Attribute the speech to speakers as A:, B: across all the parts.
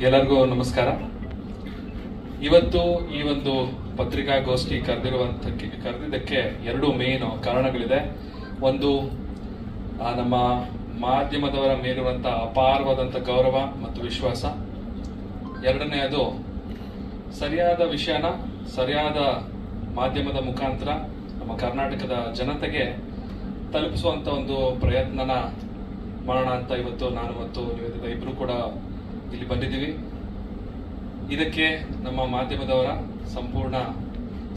A: ಎಲ್ಲರಿಗೂ ನಮಸ್ಕಾರ. ಇವತ್ತು ಈ ಒಂದು ಪತ್ರಿಕಾಗೋಷ್ಠಿ ಕರೆದಿದ್ದಕ್ಕೆ ಎರಡು ಮೇನ್ ಕಾರಣಗಳಿದೆ. ಒಂದು, ನಮ್ಮ ಮಾಧ್ಯಮದವರ ಮೇಲಿರುವಂತಹ ಅಪಾರವಾದಂಥ ಗೌರವ ಮತ್ತು ವಿಶ್ವಾಸ. ಎರಡನೆಯದು, ಸರಿಯಾದ ವಿಷಯನ ಸರಿಯಾದ ಮಾಧ್ಯಮದ ಮುಖಾಂತರ ನಮ್ಮ ಕರ್ನಾಟಕದ ಜನತೆಗೆ ತಲುಪಿಸುವಂತ ಒಂದು ಪ್ರಯತ್ನನ ಮಾಡೋಣ ಅಂತ ಇವತ್ತು ನಾನು ಮತ್ತು ನಿವೇದಿತ ಇಬ್ರು ಕೂಡ ಇಲ್ಲಿ ಬಂದಿದ್ದೀವಿ. ಇದಕ್ಕೆ ನಮ್ಮ ಮಾಧ್ಯಮದವರ ಸಂಪೂರ್ಣ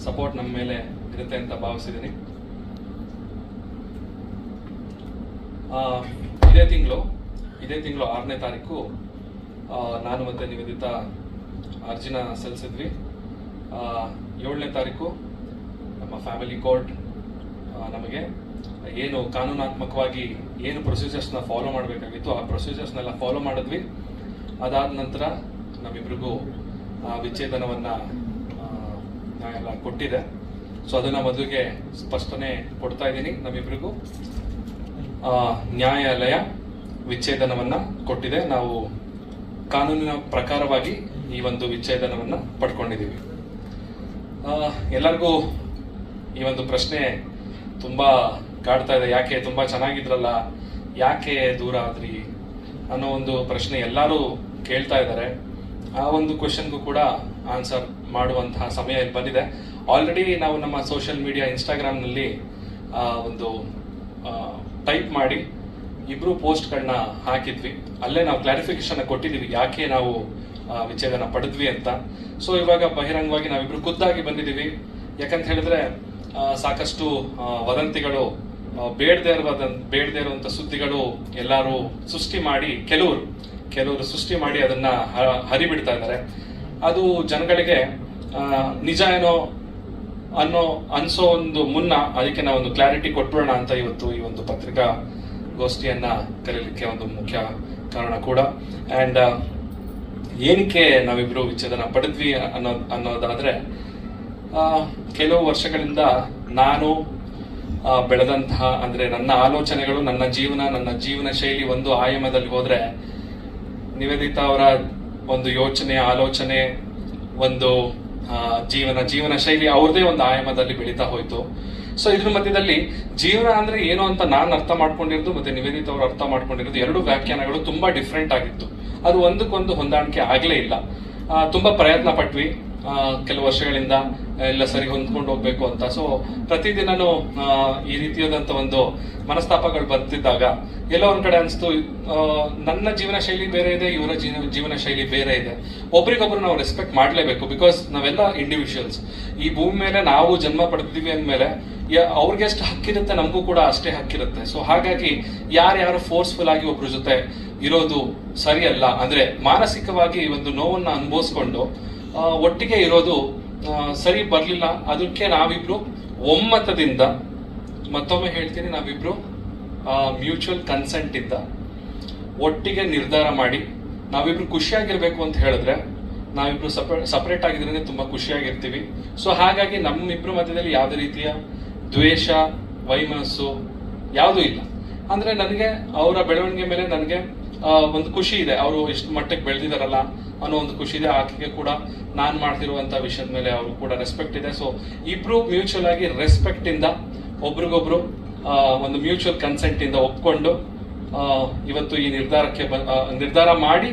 A: ಸಪೋರ್ಟ್ ನಮ್ಮ ಮೇಲೆ ಇರುತ್ತೆ ಅಂತ ಭಾವಿಸಿದ್ದೀನಿ. ಇದೇ ತಿಂಗಳು 6ನೇ ತಾರೀಕು ನಾನು ಮತ್ತೆ ನಿವೇದಿತ ಅರ್ಜಿನ ಸಲ್ಲಿಸಿದ್ವಿ. 7ನೇ ತಾರೀಕು ನಮ್ಮ ಫ್ಯಾಮಿಲಿ ಕೋರ್ಟ್ ನಮಗೆ ಏನು ಕಾನೂನಾತ್ಮಕವಾಗಿ ಏನು ಪ್ರೊಸೀಜರ್ಸ್ನ ಫಾಲೋ ಮಾಡಬೇಕಾಗಿತ್ತು ಆ ಪ್ರೊಸೀಜರ್ಸ್ನೆಲ್ಲ ಫಾಲೋ ಮಾಡಿದ್ವಿ. ಅದಾದ ನಂತರ ನಮ್ಮಿಬ್ರಿಗೂ ವಿಚ್ಛೇದನವನ್ನ ಎಲ್ಲ ಕೊಟ್ಟಿದೆ. ಸೊ ಅದನ್ನ ಮೊದಲಿಗೆ ಸ್ಪಷ್ಟನೆ ಕೊಡ್ತಾ ಇದ್ದೀನಿ. ನಮ್ಮಿಬ್ರಿಗೂ ನ್ಯಾಯಾಲಯ ವಿಚ್ಛೇದನವನ್ನ ಕೊಟ್ಟಿದೆ. ನಾವು ಕಾನೂನಿನ ಪ್ರಕಾರವಾಗಿ ಈ ಒಂದು ವಿಚ್ಛೇದನವನ್ನ ಪಡ್ಕೊಂಡಿದ್ದೀವಿ. ಎಲ್ಲರಿಗೂ ಈ ಒಂದು ಪ್ರಶ್ನೆ ತುಂಬಾ ಕಾಡ್ತಾ ಇದೆ. ಯಾಕೆ ತುಂಬಾ ಚೆನ್ನಾಗಿದ್ರಲ್ಲ, ಯಾಕೆ ದೂರ ಆದ್ರಿ ಅನ್ನೋ ಒಂದು ಪ್ರಶ್ನೆ ಎಲ್ಲರೂ ಕೇಳ್ತಾ ಇದ್ದಾರೆ. ಆ ಒಂದು ಕ್ವೆಶನ್ಗೂ ಕೂಡ ಆನ್ಸರ್ ಮಾಡುವಂತಹ ಸಮಯ ಇಲ್ಲಿ ಬಂದಿದೆ. ಆಲ್ರೆಡಿ ನಾವು ನಮ್ಮ ಸೋಷಿಯಲ್ ಮೀಡಿಯಾ ಇನ್ಸ್ಟಾಗ್ರಾಮ್ನಲ್ಲಿ ಒಂದು ಟೈಪ್ ಮಾಡಿ ಇಬ್ರು ಪೋಸ್ಟ್ಗಳನ್ನ ಹಾಕಿದ್ವಿ. ಅಲ್ಲೇ ನಾವು ಕ್ಲಾರಿಫಿಕೇಶನ್ ಕೊಟ್ಟಿದ್ದೀವಿ ಯಾಕೆ ನಾವು ವಿಚ್ಛೇದನ ಪಡೆದ್ವಿ ಅಂತ. ಸೊ ಇವಾಗ ಬಹಿರಂಗವಾಗಿ ನಾವಿಬ್ರು ಖುದ್ದಾಗಿ ಬಂದಿದ್ದೀವಿ. ಯಾಕಂತ ಹೇಳಿದ್ರೆ ಸಾಕಷ್ಟು ವದಂತಿಗಳು, ಬೇಡದೇ ಇರುವಂತ ಸುದ್ದಿಗಳು ಎಲ್ಲರೂ ಸೃಷ್ಟಿ ಮಾಡಿ ಕೆಲವರು ಸೃಷ್ಟಿ ಮಾಡಿ ಅದನ್ನ ಹರಿಬಿಡ್ತಾ ಇದ್ದಾರೆ. ಅದು ಜನಗಳಿಗೆ ನಿಜ ಏನೋ ಅನ್ಸೋ ಒಂದು ಮುನ್ನ ಅದಕ್ಕೆ ನಾವು ಒಂದು ಕ್ಲಾರಿಟಿ ಕೊಟ್ಬಿಡೋಣ ಅಂತ ಇವತ್ತು ಈ ಒಂದು ಪತ್ರಿಕಾಗೋಷ್ಠಿಯನ್ನ ಕರೀಲಿಕ್ಕೆ ಒಂದು ಮುಖ್ಯ ಕಾರಣ ಕೂಡ. ಅಂಡ್ ಏನಕ್ಕೆ ನಾವಿಬ್ರು ವಿಚ್ಛೇದನ ಪಡೆದ್ವಿ ಅನ್ನೋದಾದ್ರೆ, ಕೆಲವು ವರ್ಷಗಳಿಂದ ನಾನು ಬೆಳೆದಂತಹ, ಅಂದ್ರೆ ನನ್ನ ಆಲೋಚನೆಗಳು, ನನ್ನ ಜೀವನ ಶೈಲಿ ಒಂದು ಆಯಾಮದಲ್ಲಿ ಹೋದ್ರೆ, ನಿವೇದಿತ ಅವರ ಒಂದು ಯೋಚನೆ, ಆಲೋಚನೆ, ಒಂದು ಜೀವನ ಶೈಲಿ ಅವ್ರದೇ ಒಂದು ಆಯಾಮದಲ್ಲಿ ಬೆಳೀತಾ ಹೋಯ್ತು. ಸೊ ಇದ್ರ ಮಧ್ಯದಲ್ಲಿ ಜೀವನ ಅಂದ್ರೆ ಏನು ಅಂತ ನಾನು ಅರ್ಥ ಮಾಡ್ಕೊಂಡಿರೋದು ಮತ್ತೆ ನಿವೇದಿತ ಅವರು ಅರ್ಥ ಮಾಡ್ಕೊಂಡಿರೋದು ಎರಡು ವ್ಯಾಖ್ಯಾನಗಳು ತುಂಬಾ ಡಿಫ್ರೆಂಟ್ ಆಗಿತ್ತು. ಅದು ಒಂದಕ್ಕೊಂದು ಹೊಂದಾಣಿಕೆ ಆಗ್ಲೇ ಇಲ್ಲ. ತುಂಬಾ ಪ್ರಯತ್ನ ಪಟ್ವಿ ಕೆಲವು ವರ್ಷಗಳಿಂದ ಎಲ್ಲ ಸರಿ ಹೊಂದ್ಕೊಂಡು ಹೋಗ್ಬೇಕು ಅಂತ. ಸೊ ಪ್ರತಿದಿನನೂ ಈ ರೀತಿಯಾದಂತ ಒಂದು ಮನಸ್ತಾಪಗಳು ಬರ್ತಿದ್ದಾಗ ಎಲ್ಲೋ ಒಂದ್ ಕಡೆ ಅನ್ಸ್ತು, ನನ್ನ ಜೀವನ ಶೈಲಿ ಬೇರೆ ಇದೆ, ಇವರ ಜೀವನ ಶೈಲಿ ಬೇರೆ ಇದೆ. ಒಬ್ರಿಗೊಬ್ರು ನಾವು ರೆಸ್ಪೆಕ್ಟ್ ಮಾಡ್ಲೇಬೇಕು. ಬಿಕಾಸ್ ನಾವೆಲ್ಲ ಇಂಡಿವಿಜುವಲ್ಸ್. ಈ ಭೂಮಿ ಮೇಲೆ ನಾವು ಜನ್ಮ ಪಡೆದಿದ್ದೀವಿ ಅಂದ್ಮೇಲೆ ಅವ್ರಿಗೆ ಎಷ್ಟು ಹಕ್ಕಿರುತ್ತೆ ನಮಗೂ ಕೂಡ ಅಷ್ಟೇ ಹಕ್ಕಿರುತ್ತೆ. ಸೊ ಹಾಗಾಗಿ ಯಾರ್ಯಾರು ಫೋರ್ಸ್ಫುಲ್ ಆಗಿ ಒಬ್ರ ಜೊತೆ ಇರೋದು ಸರಿಯಲ್ಲ. ಅಂದ್ರೆ ಮಾನಸಿಕವಾಗಿ ಒಂದು ನೋವನ್ನ ಅನುಭವಿಸ್ಕೊಂಡು ಒಟ್ಟಿಗೆ ಇರೋದು ಸರಿ ಬರ್ಲಿಲ್ಲ. ಅದಕ್ಕೆ ನಾವಿಬ್ರು ಒಮ್ಮತದಿಂದ, ಮತ್ತೊಮ್ಮೆ ಹೇಳ್ತೀನಿ, ನಾವಿಬ್ರು ಮ್ಯೂಚುವಲ್ ಕನ್ಸೆಂಟ್ ಇಂದ ಒಟ್ಟಿಗೆ ನಿರ್ಧಾರ ಮಾಡಿ ನಾವಿಬ್ರು ಖುಷಿಯಾಗಿರ್ಬೇಕು ಅಂತ ಹೇಳಿದ್ರೆ, ನಾವಿಬ್ರು ಸಪರೇಟ್ ಆಗಿದ್ರೆ ತುಂಬಾ ಖುಷಿಯಾಗಿರ್ತೀವಿ. ಸೊ ಹಾಗಾಗಿ ನಮ್ಮಿಬ್ರು ಮಧ್ಯದಲ್ಲಿ ಯಾವುದೇ ರೀತಿಯ ದ್ವೇಷ, ವೈಮನಸ್ಸು ಯಾವುದೂ ಇಲ್ಲ. ಅಂದ್ರೆ ನನಗೆ ಅವರ ಬೆಳವಣಿಗೆ ಮೇಲೆ ನನಗೆ ಒಂದು ಖುಷಿ ಇದೆ. ಅವರು ಎಷ್ಟು ಮಟ್ಟಕ್ಕೆ ಬೆಳೆದಿದಾರಲ್ಲ ಅನ್ನೋ ಒಂದು ಖುಷಿ ಇದೆ. ಆಕೆಗೆ ಕೂಡ ನಾನ್ ಮಾಡ್ತಿರುವಂತ ವಿಷಯದ ಮೇಲೆ ಅವರು ಕೂಡ ರೆಸ್ಪೆಕ್ಟ್ ಇದೆ. ಸೊ ಇಬ್ರು ಮ್ಯೂಚುವಲ್ ಆಗಿ ರೆಸ್ಪೆಕ್ಟ್ ಇಂದ ಒಬ್ರಿಗೊಬ್ರು ಒಂದು ಮ್ಯೂಚುವಲ್ ಕನ್ಸೆಂಟ್ ಇಂದ ಒಪ್ಕೊಂಡು ಇವತ್ತು ಈ ನಿರ್ಧಾರ ಮಾಡಿ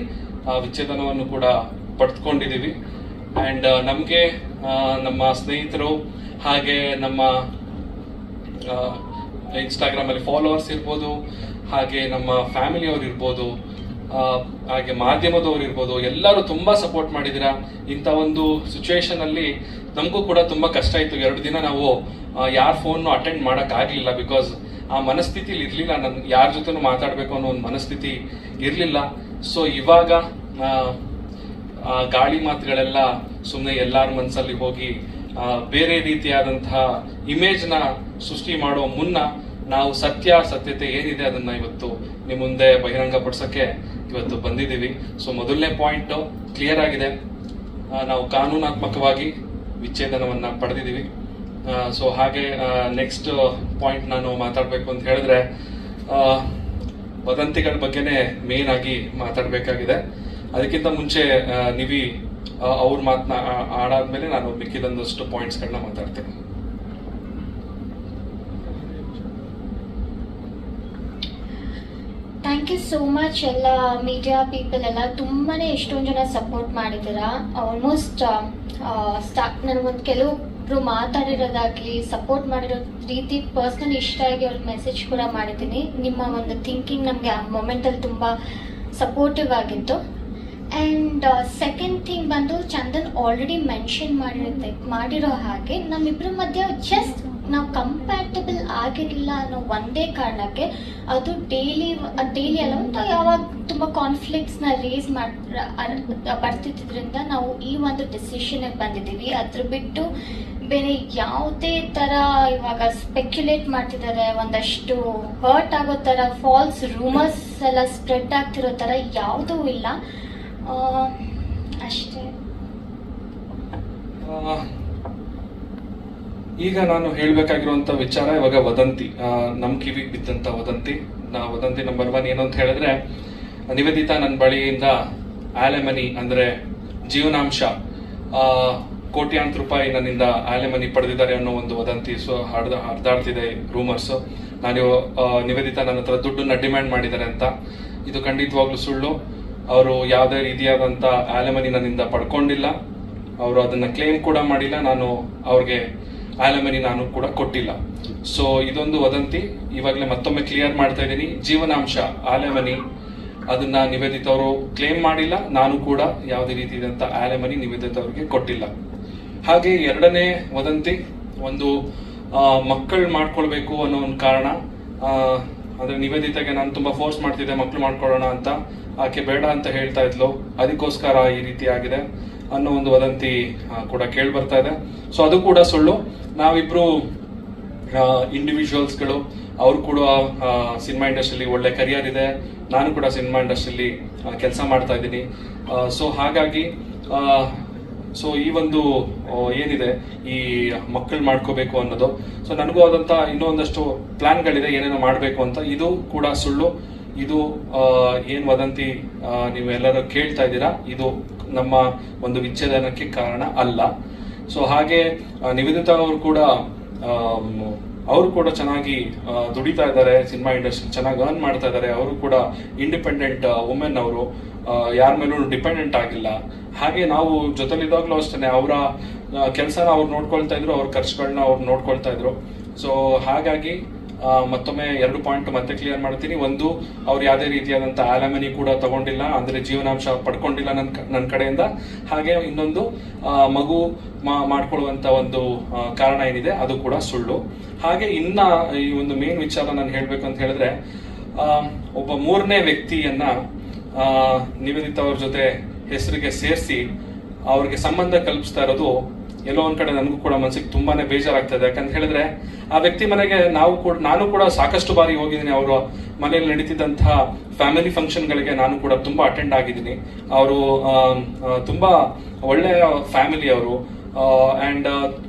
A: ವಿಚ್ಛೇದನವನ್ನು ಕೂಡ ಪಡೆದುಕೊಂಡಿದ್ದೀವಿ. ಅಂಡ್ ನಮ್ಗೆ ನಮ್ಮ ಸ್ನೇಹಿತರು, ಹಾಗೆ ನಮ್ಮ ಇನ್ಸ್ಟಾಗ್ರಾಮ್ ಅಲ್ಲಿ ಫಾಲೋವರ್ಸ್ ಇರ್ಬೋದು, ಹಾಗೆ ನಮ್ಮ ಫ್ಯಾಮಿಲಿಯವ್ರು ಇರ್ಬೋದು, ಹಾಗೆ ಮಾಧ್ಯಮದವ್ರು ಇರ್ಬೋದು, ಎಲ್ಲರೂ ತುಂಬಾ ಸಪೋರ್ಟ್ ಮಾಡಿದಿರಾ. ಇಂಥ ಒಂದು ಸಿಚುವೇಶನ್ ಅಲ್ಲಿ ನಮಗೂ ಕೂಡ ತುಂಬಾ ಕಷ್ಟ ಇತ್ತು. 2 ದಿನ ನಾವು ಯಾರ ಫೋನ್ ಅಟೆಂಡ್ ಮಾಡಕ್ ಆಗ್ಲಿಲ್ಲ. ಬಿಕಾಸ್ ಆ ಮನಸ್ಥಿತಿಲಿ ಇರ್ಲಿಲ್ಲ. ನನ್ ಯಾರ ಜೊತೆನೂ ಮಾತಾಡ್ಬೇಕು ಅನ್ನೋ ಒಂದು ಮನಸ್ಥಿತಿ ಇರ್ಲಿಲ್ಲ. ಸೊ ಇವಾಗ ಗಾಳಿ ಮಾತುಗಳೆಲ್ಲ ಸುಮ್ಮನೆ ಎಲ್ಲಾರ ಮನಸ್ಸಲ್ಲಿ ಹೋಗಿ ಬೇರೆ ರೀತಿಯಾದಂತಹ ಇಮೇಜ್ ನ ಸೃಷ್ಟಿ ಮಾಡೋ ಮುನ್ನ ನಾವು ಸತ್ಯತೆ ಏನಿದೆ ಅದನ್ನ ಇವತ್ತು ನಿಮ್ ಮುಂದೆ ಬಹಿರಂಗ ಪಡಿಸಕ್ಕೆ ಇವತ್ತು ಬಂದಿದ್ದೀವಿ. ಸೊ ಮೊದಲನೇ ಪಾಯಿಂಟ್ ಕ್ಲಿಯರ್ ಆಗಿದೆ. ನಾವು ಕಾನೂನಾತ್ಮಕವಾಗಿ ವಿಚ್ಛೇದನವನ್ನ ಪಡೆದಿದ್ದೀವಿ. ಸೊ ಹಾಗೆ ನೆಕ್ಸ್ಟ್ ಪಾಯಿಂಟ್ ನಾನು ಮಾತಾಡಬೇಕು ಅಂತ ಹೇಳಿದ್ರೆ, ವದಂತಿಗಳ ಬಗ್ಗೆನೇ ಮೇನ್ ಆಗಿ ಮಾತಾಡಬೇಕಾಗಿದೆ. ಅದಕ್ಕಿಂತ ಮುಂಚೆ ನಿವಿ ಅವ್ರ ಮಾತನ್ನ ಆಡಾದ್ಮೇಲೆ ನಾನು ಮಿಕ್ಕಿದೊಂದಷ್ಟು ಪಾಯಿಂಟ್ಸ್ಗಳನ್ನ ಮಾತಾಡ್ತೇನೆ.
B: Thank you so much. ಎಲ್ಲ ಮೀಡಿಯಾ ಪೀಪಲ್ ಎಲ್ಲ ತುಂಬಾ ಎಷ್ಟೊಂದು ಜನ ಸಪೋರ್ಟ್ ಮಾಡಿದ್ದೀರಾ. ಆಲ್ಮೋಸ್ಟ್ ನನಗೊಂದು ಕೆಲವೊಬ್ರು ಮಾತಾಡಿರೋದಾಗಲಿ ಸಪೋರ್ಟ್ ಮಾಡಿರೋ ರೀತಿ ಪರ್ಸ್ನಲ್ ಇಷ್ಟ ಆಗಿ ಅವ್ರಿಗೆ ಮೆಸೇಜ್ ಕೂಡ ಮಾಡಿದ್ದೀನಿ. ನಿಮ್ಮ ಒಂದು ಥಿಂಕಿಂಗ್ ನಮಗೆ ಆ ಮೊಮೆಂಟಲ್ಲಿ ತುಂಬ ಸಪೋರ್ಟಿವ್ ಆಗಿತ್ತು. ಆ್ಯಂಡ್ ಸೆಕೆಂಡ್ ಥಿಂಗ್ ಬಂದು ಚಂದನ್ ಆಲ್ರೆಡಿ ಮೆನ್ಷನ್ ಮಾಡಿರೋ ಹಾಗೆ ನಮ್ಮಿಬ್ಬರ ಮಧ್ಯೆ ಜಸ್ಟ್ ನಾವು ಕಂಪ್ಯಾಟಬಲ್ ಆಗಿರಲಿಲ್ಲ ಅನ್ನೋ ಒಂದೇ ಕಾರಣಕ್ಕೆ ಅದು ಡೈಲಿ ಅಲ್ಲ ಅಂತ ಯಾವಾಗ ತುಂಬ ಕಾನ್ಫ್ಲಿಕ್ಟ್ಸ್ನ ರೇಸ್ ಬರ್ತಿದ್ದರಿಂದ ನಾವು ಈ ಒಂದು ಡಿಸಿಷನ್ಗೆ ಬಂದಿದ್ದೀವಿ. ಅದ್ರ ಬಿಟ್ಟು ಬೇರೆ ಯಾವುದೇ ಥರ ಇವಾಗ ಸ್ಪೆಕ್ಯುಲೇಟ್ ಮಾಡ್ತಿದ್ದಾರೆ, ಒಂದಷ್ಟು ಹರ್ಟ್ ಆಗೋ ಥರ ಫಾಲ್ಸ್ ರೂಮರ್ಸ್ ಎಲ್ಲ ಸ್ಪ್ರೆಡ್ ಆಗ್ತಿರೋ ಥರ ಯಾವುದೂ ಇಲ್ಲ. ಅಷ್ಟೇ.
A: ಈಗ ನಾನು ಹೇಳಬೇಕಾಗಿರುವಂತ ವಿಚಾರ ಇವಾಗ ವದಂತಿ, ನಮ್ ಕಿವಿಗೆ ಬಿದ್ದಂತ ವದಂತಿ. ವದಂತಿ ನಂಬರ್ 1 ಏನು ಅಂತ ಹೇಳಿದ್ರೆ, ನಿವೇದಿತಾ ನನ್ನ ಬಳಿಯಿಂದ ಆಲೆಮನಿ ಅಂದ್ರೆ ಜೀವನಾಂಶ ಕೋಟ್ಯಾಂತರ ರೂಪಾಯಿ ನನ್ನಿಂದ ಆಲೆಮನಿ ಪಡೆದಿದ್ದಾರೆ ಅನ್ನೋ ಒಂದು ವದಂತಿ ಹರಿದಾಡ್ತಿದೆ, ರೂಮರ್ಸ್. ನಾನು ನಿವೇದಿತಾ ನನ್ನ ಹತ್ರ ದುಡ್ಡನ್ನ ಡಿಮ್ಯಾಂಡ್ ಮಾಡಿದ್ದಾರೆ ಅಂತ. ಇದು ಖಂಡಿತವಾಗ್ಲೂ ಸುಳ್ಳು. ಅವರು ಯಾವುದೇ ರೀತಿಯಾದಂತ ಆಲೆಮನಿ ನನ್ನಿಂದ ಪಡ್ಕೊಂಡಿಲ್ಲ. ಅವರು ಅದನ್ನ ಕ್ಲೇಮ್ ಕೂಡ ಮಾಡಿಲ್ಲ. ನಾನು ಅವ್ರಿಗೆ ಆಲೆಮನಿ ನಾನು ಕೂಡ ಕೊಟ್ಟಿಲ್ಲ. ಸೊ ಇದೊಂದು ವದಂತಿ. ಇವಾಗಲೇ ಮತ್ತೊಮ್ಮೆ ಕ್ಲಿಯರ್ ಮಾಡ್ತಾ ಇದ್ದೀನಿ, ಜೀವನಾಂಶ ಆಲೆಮನಿ ಅದನ್ನ ನಿವೇದಿತಾ ಅವರು ಕ್ಲೇಮ್ ಮಾಡಿಲ್ಲ. ನಾನು ಕೂಡ ಯಾವುದೇ ರೀತಿಯಾದಂತ ಆಲೆಮನಿ ನಿವೇದಿತಾ ಅವರಿಗೆ ಕೊಟ್ಟಿಲ್ಲ. ಹಾಗೆ ಎರಡನೇ ವದಂತಿ, ಒಂದು ಮಕ್ಕಳು ಮಾಡ್ಕೊಳ್ಬೇಕು ಅನ್ನೋ ಒಂದು ಕಾರಣ. ಅಂದ್ರೆ ನಿವೇದಿತಾಗೆ ನಾನು ತುಂಬಾ ಫೋರ್ಸ್ ಮಾಡ್ತಿದ್ದೆ ಮಕ್ಕಳು ಮಾಡ್ಕೊಳ್ಳೋಣ ಅಂತ. ಆಕೆ ಬೇಡ ಅಂತ ಹೇಳ್ತಾ ಇದ್ಲು, ಅದಕ್ಕೋಸ್ಕರ ಈ ರೀತಿ ಆಗಿದೆ ಅನ್ನೋ ಒಂದು ವದಂತಿ ಕೂಡ ಕೇಳಿ ಬರ್ತಾ ಇದೆ. ಸೊ ಅದು ಕೂಡ ಸುಳ್ಳು. ನಾವಿಬ್ರು ಇಂಡಿವಿಜುವಲ್ಸ್ಗಳು. ಅವ್ರು ಕೂಡ ಸಿನಿಮಾ ಇಂಡಸ್ಟ್ರಿಯಲ್ಲಿ ಒಳ್ಳೆ ಕರಿಯರ್ ಇದೆ, ನಾನು ಕೂಡ ಸಿನಿಮಾ ಇಂಡಸ್ಟ್ರಿಯಲ್ಲಿ ಕೆಲಸ ಮಾಡ್ತಾ ಇದ್ದೀನಿ. ಸೊ ಹಾಗಾಗಿ ಸೊ ಈ ಒಂದು ಏನಿದೆ ಈ ಮಕ್ಕಳು ಮಾಡ್ಕೋಬೇಕು ಅನ್ನೋದು, ಸೊ ನನಗೂ ಆದಂತ ಇನ್ನೊಂದಷ್ಟು ಪ್ಲಾನ್ಗಳಿದೆ ಏನೇನೋ ಮಾಡಬೇಕು ಅಂತ. ಇದು ಕೂಡ ಸುಳ್ಳು. ಇದು ಏನ್ ವದಂತಿ ನೀವು ಎಲ್ಲರೂ ಕೇಳ್ತಾ ಇದ್ದೀರಾ, ಇದು ನಮ್ಮ ಒಂದು ವಿಚ್ಛೇದನಕ್ಕೆ ಕಾರಣ ಅಲ್ಲ. ಸೊ ಹಾಗೆ ನಿವೇದಿತಾ ಅವರು ಕೂಡ ಚೆನ್ನಾಗಿ ದುಡಿತಾ ಇದ್ದಾರೆ, ಸಿನಿಮಾ ಇಂಡಸ್ಟ್ರಿ ಚೆನ್ನಾಗಿ ಅರ್ನ್ ಮಾಡ್ತಾ ಇದ್ದಾರೆ. ಅವರು ಕೂಡ ಇಂಡಿಪೆಂಡೆಂಟ್ ವುಮೆನ್. ಅವರು ಯಾರ ಮೇಲೂ ಡಿಪೆಂಡೆಂಟ್ ಆಗಿಲ್ಲ. ಹಾಗೆ ನಾವು ಜೊತೆಲಿದ್ದಾಗಲೂ ಅಷ್ಟೇ ಅವರ ಕೆಲಸನ ಅವ್ರು ನೋಡ್ಕೊಳ್ತಾ ಇದ್ರು, ಅವ್ರ ಖರ್ಚುಗಳನ್ನ ಅವ್ರು ನೋಡ್ಕೊಳ್ತಾ ಇದ್ರು. ಸೊ ಹಾಗಾಗಿ ಮತ್ತೊಮ್ಮೆ 2 ಪಾಯಿಂಟ್ ಮತ್ತೆ ಕ್ಲಿಯರ್ ಮಾಡ್ತೀನಿ. ಒಂದು, ಅವ್ರು ಯಾವುದೇ ರೀತಿಯಾದಂತ ಆಲೆಮನಿ ಕೂಡ ತಗೊಂಡಿಲ್ಲ, ಅಂದ್ರೆ ಜೀವನಾಂಶ ಪಡ್ಕೊಂಡಿಲ್ಲ ನನ್ನ ಕಡೆಯಿಂದ. ಹಾಗೆ ಇನ್ನೊಂದು, ಮಗು ಮಾಡ್ಕೊಳ್ಳುವಂತ ಒಂದು ಕಾರಣ ಏನಿದೆ ಅದು ಕೂಡ ಸುಳ್ಳು. ಹಾಗೆ ಇನ್ನ ಈ ಒಂದು ಮೇನ್ ವಿಚಾರ ನಾನು ಹೇಳ್ಬೇಕಂತ ಹೇಳಿದ್ರೆ, ಒಬ್ಬ 3ನೇ ವ್ಯಕ್ತಿಯನ್ನ ನಿವೇದಿತಾ ಅವ್ರ ಜೊತೆ ಹೆಸರಿಗೆ ಸೇರಿಸಿ ಅವ್ರಿಗೆ ಸಂಬಂಧ ಕಲ್ಪಿಸ್ತಾ ಇರೋದು ಎಲ್ಲೋ ಒಂದ್ ಕಡೆ ನನಗೂ ಕೂಡ ಮನಸ್ಸಿಗೆ ತುಂಬಾನೇ ಬೇಜಾರಾಗ್ತದೆ. ಯಾಕಂತ ಹೇಳಿದ್ರೆ ಆ ವ್ಯಕ್ತಿ ಮನೆಗೆ ನಾನು ಕೂಡ ಸಾಕಷ್ಟು ಬಾರಿ ಹೋಗಿದ್ದೀನಿ. ಅವರ ಮನೆಯಲ್ಲಿ ನಡೀತಿದ್ದಂತಹ ಫ್ಯಾಮಿಲಿ ಫಂಕ್ಷನ್ಗಳಿಗೆ ನಾನು ಕೂಡ ತುಂಬಾ ಅಟೆಂಡ್ ಆಗಿದ್ದೀನಿ. ಅವರು ತುಂಬಾ ಒಳ್ಳೆಯ ಫ್ಯಾಮಿಲಿ ಅವರು. ಅಂಡ್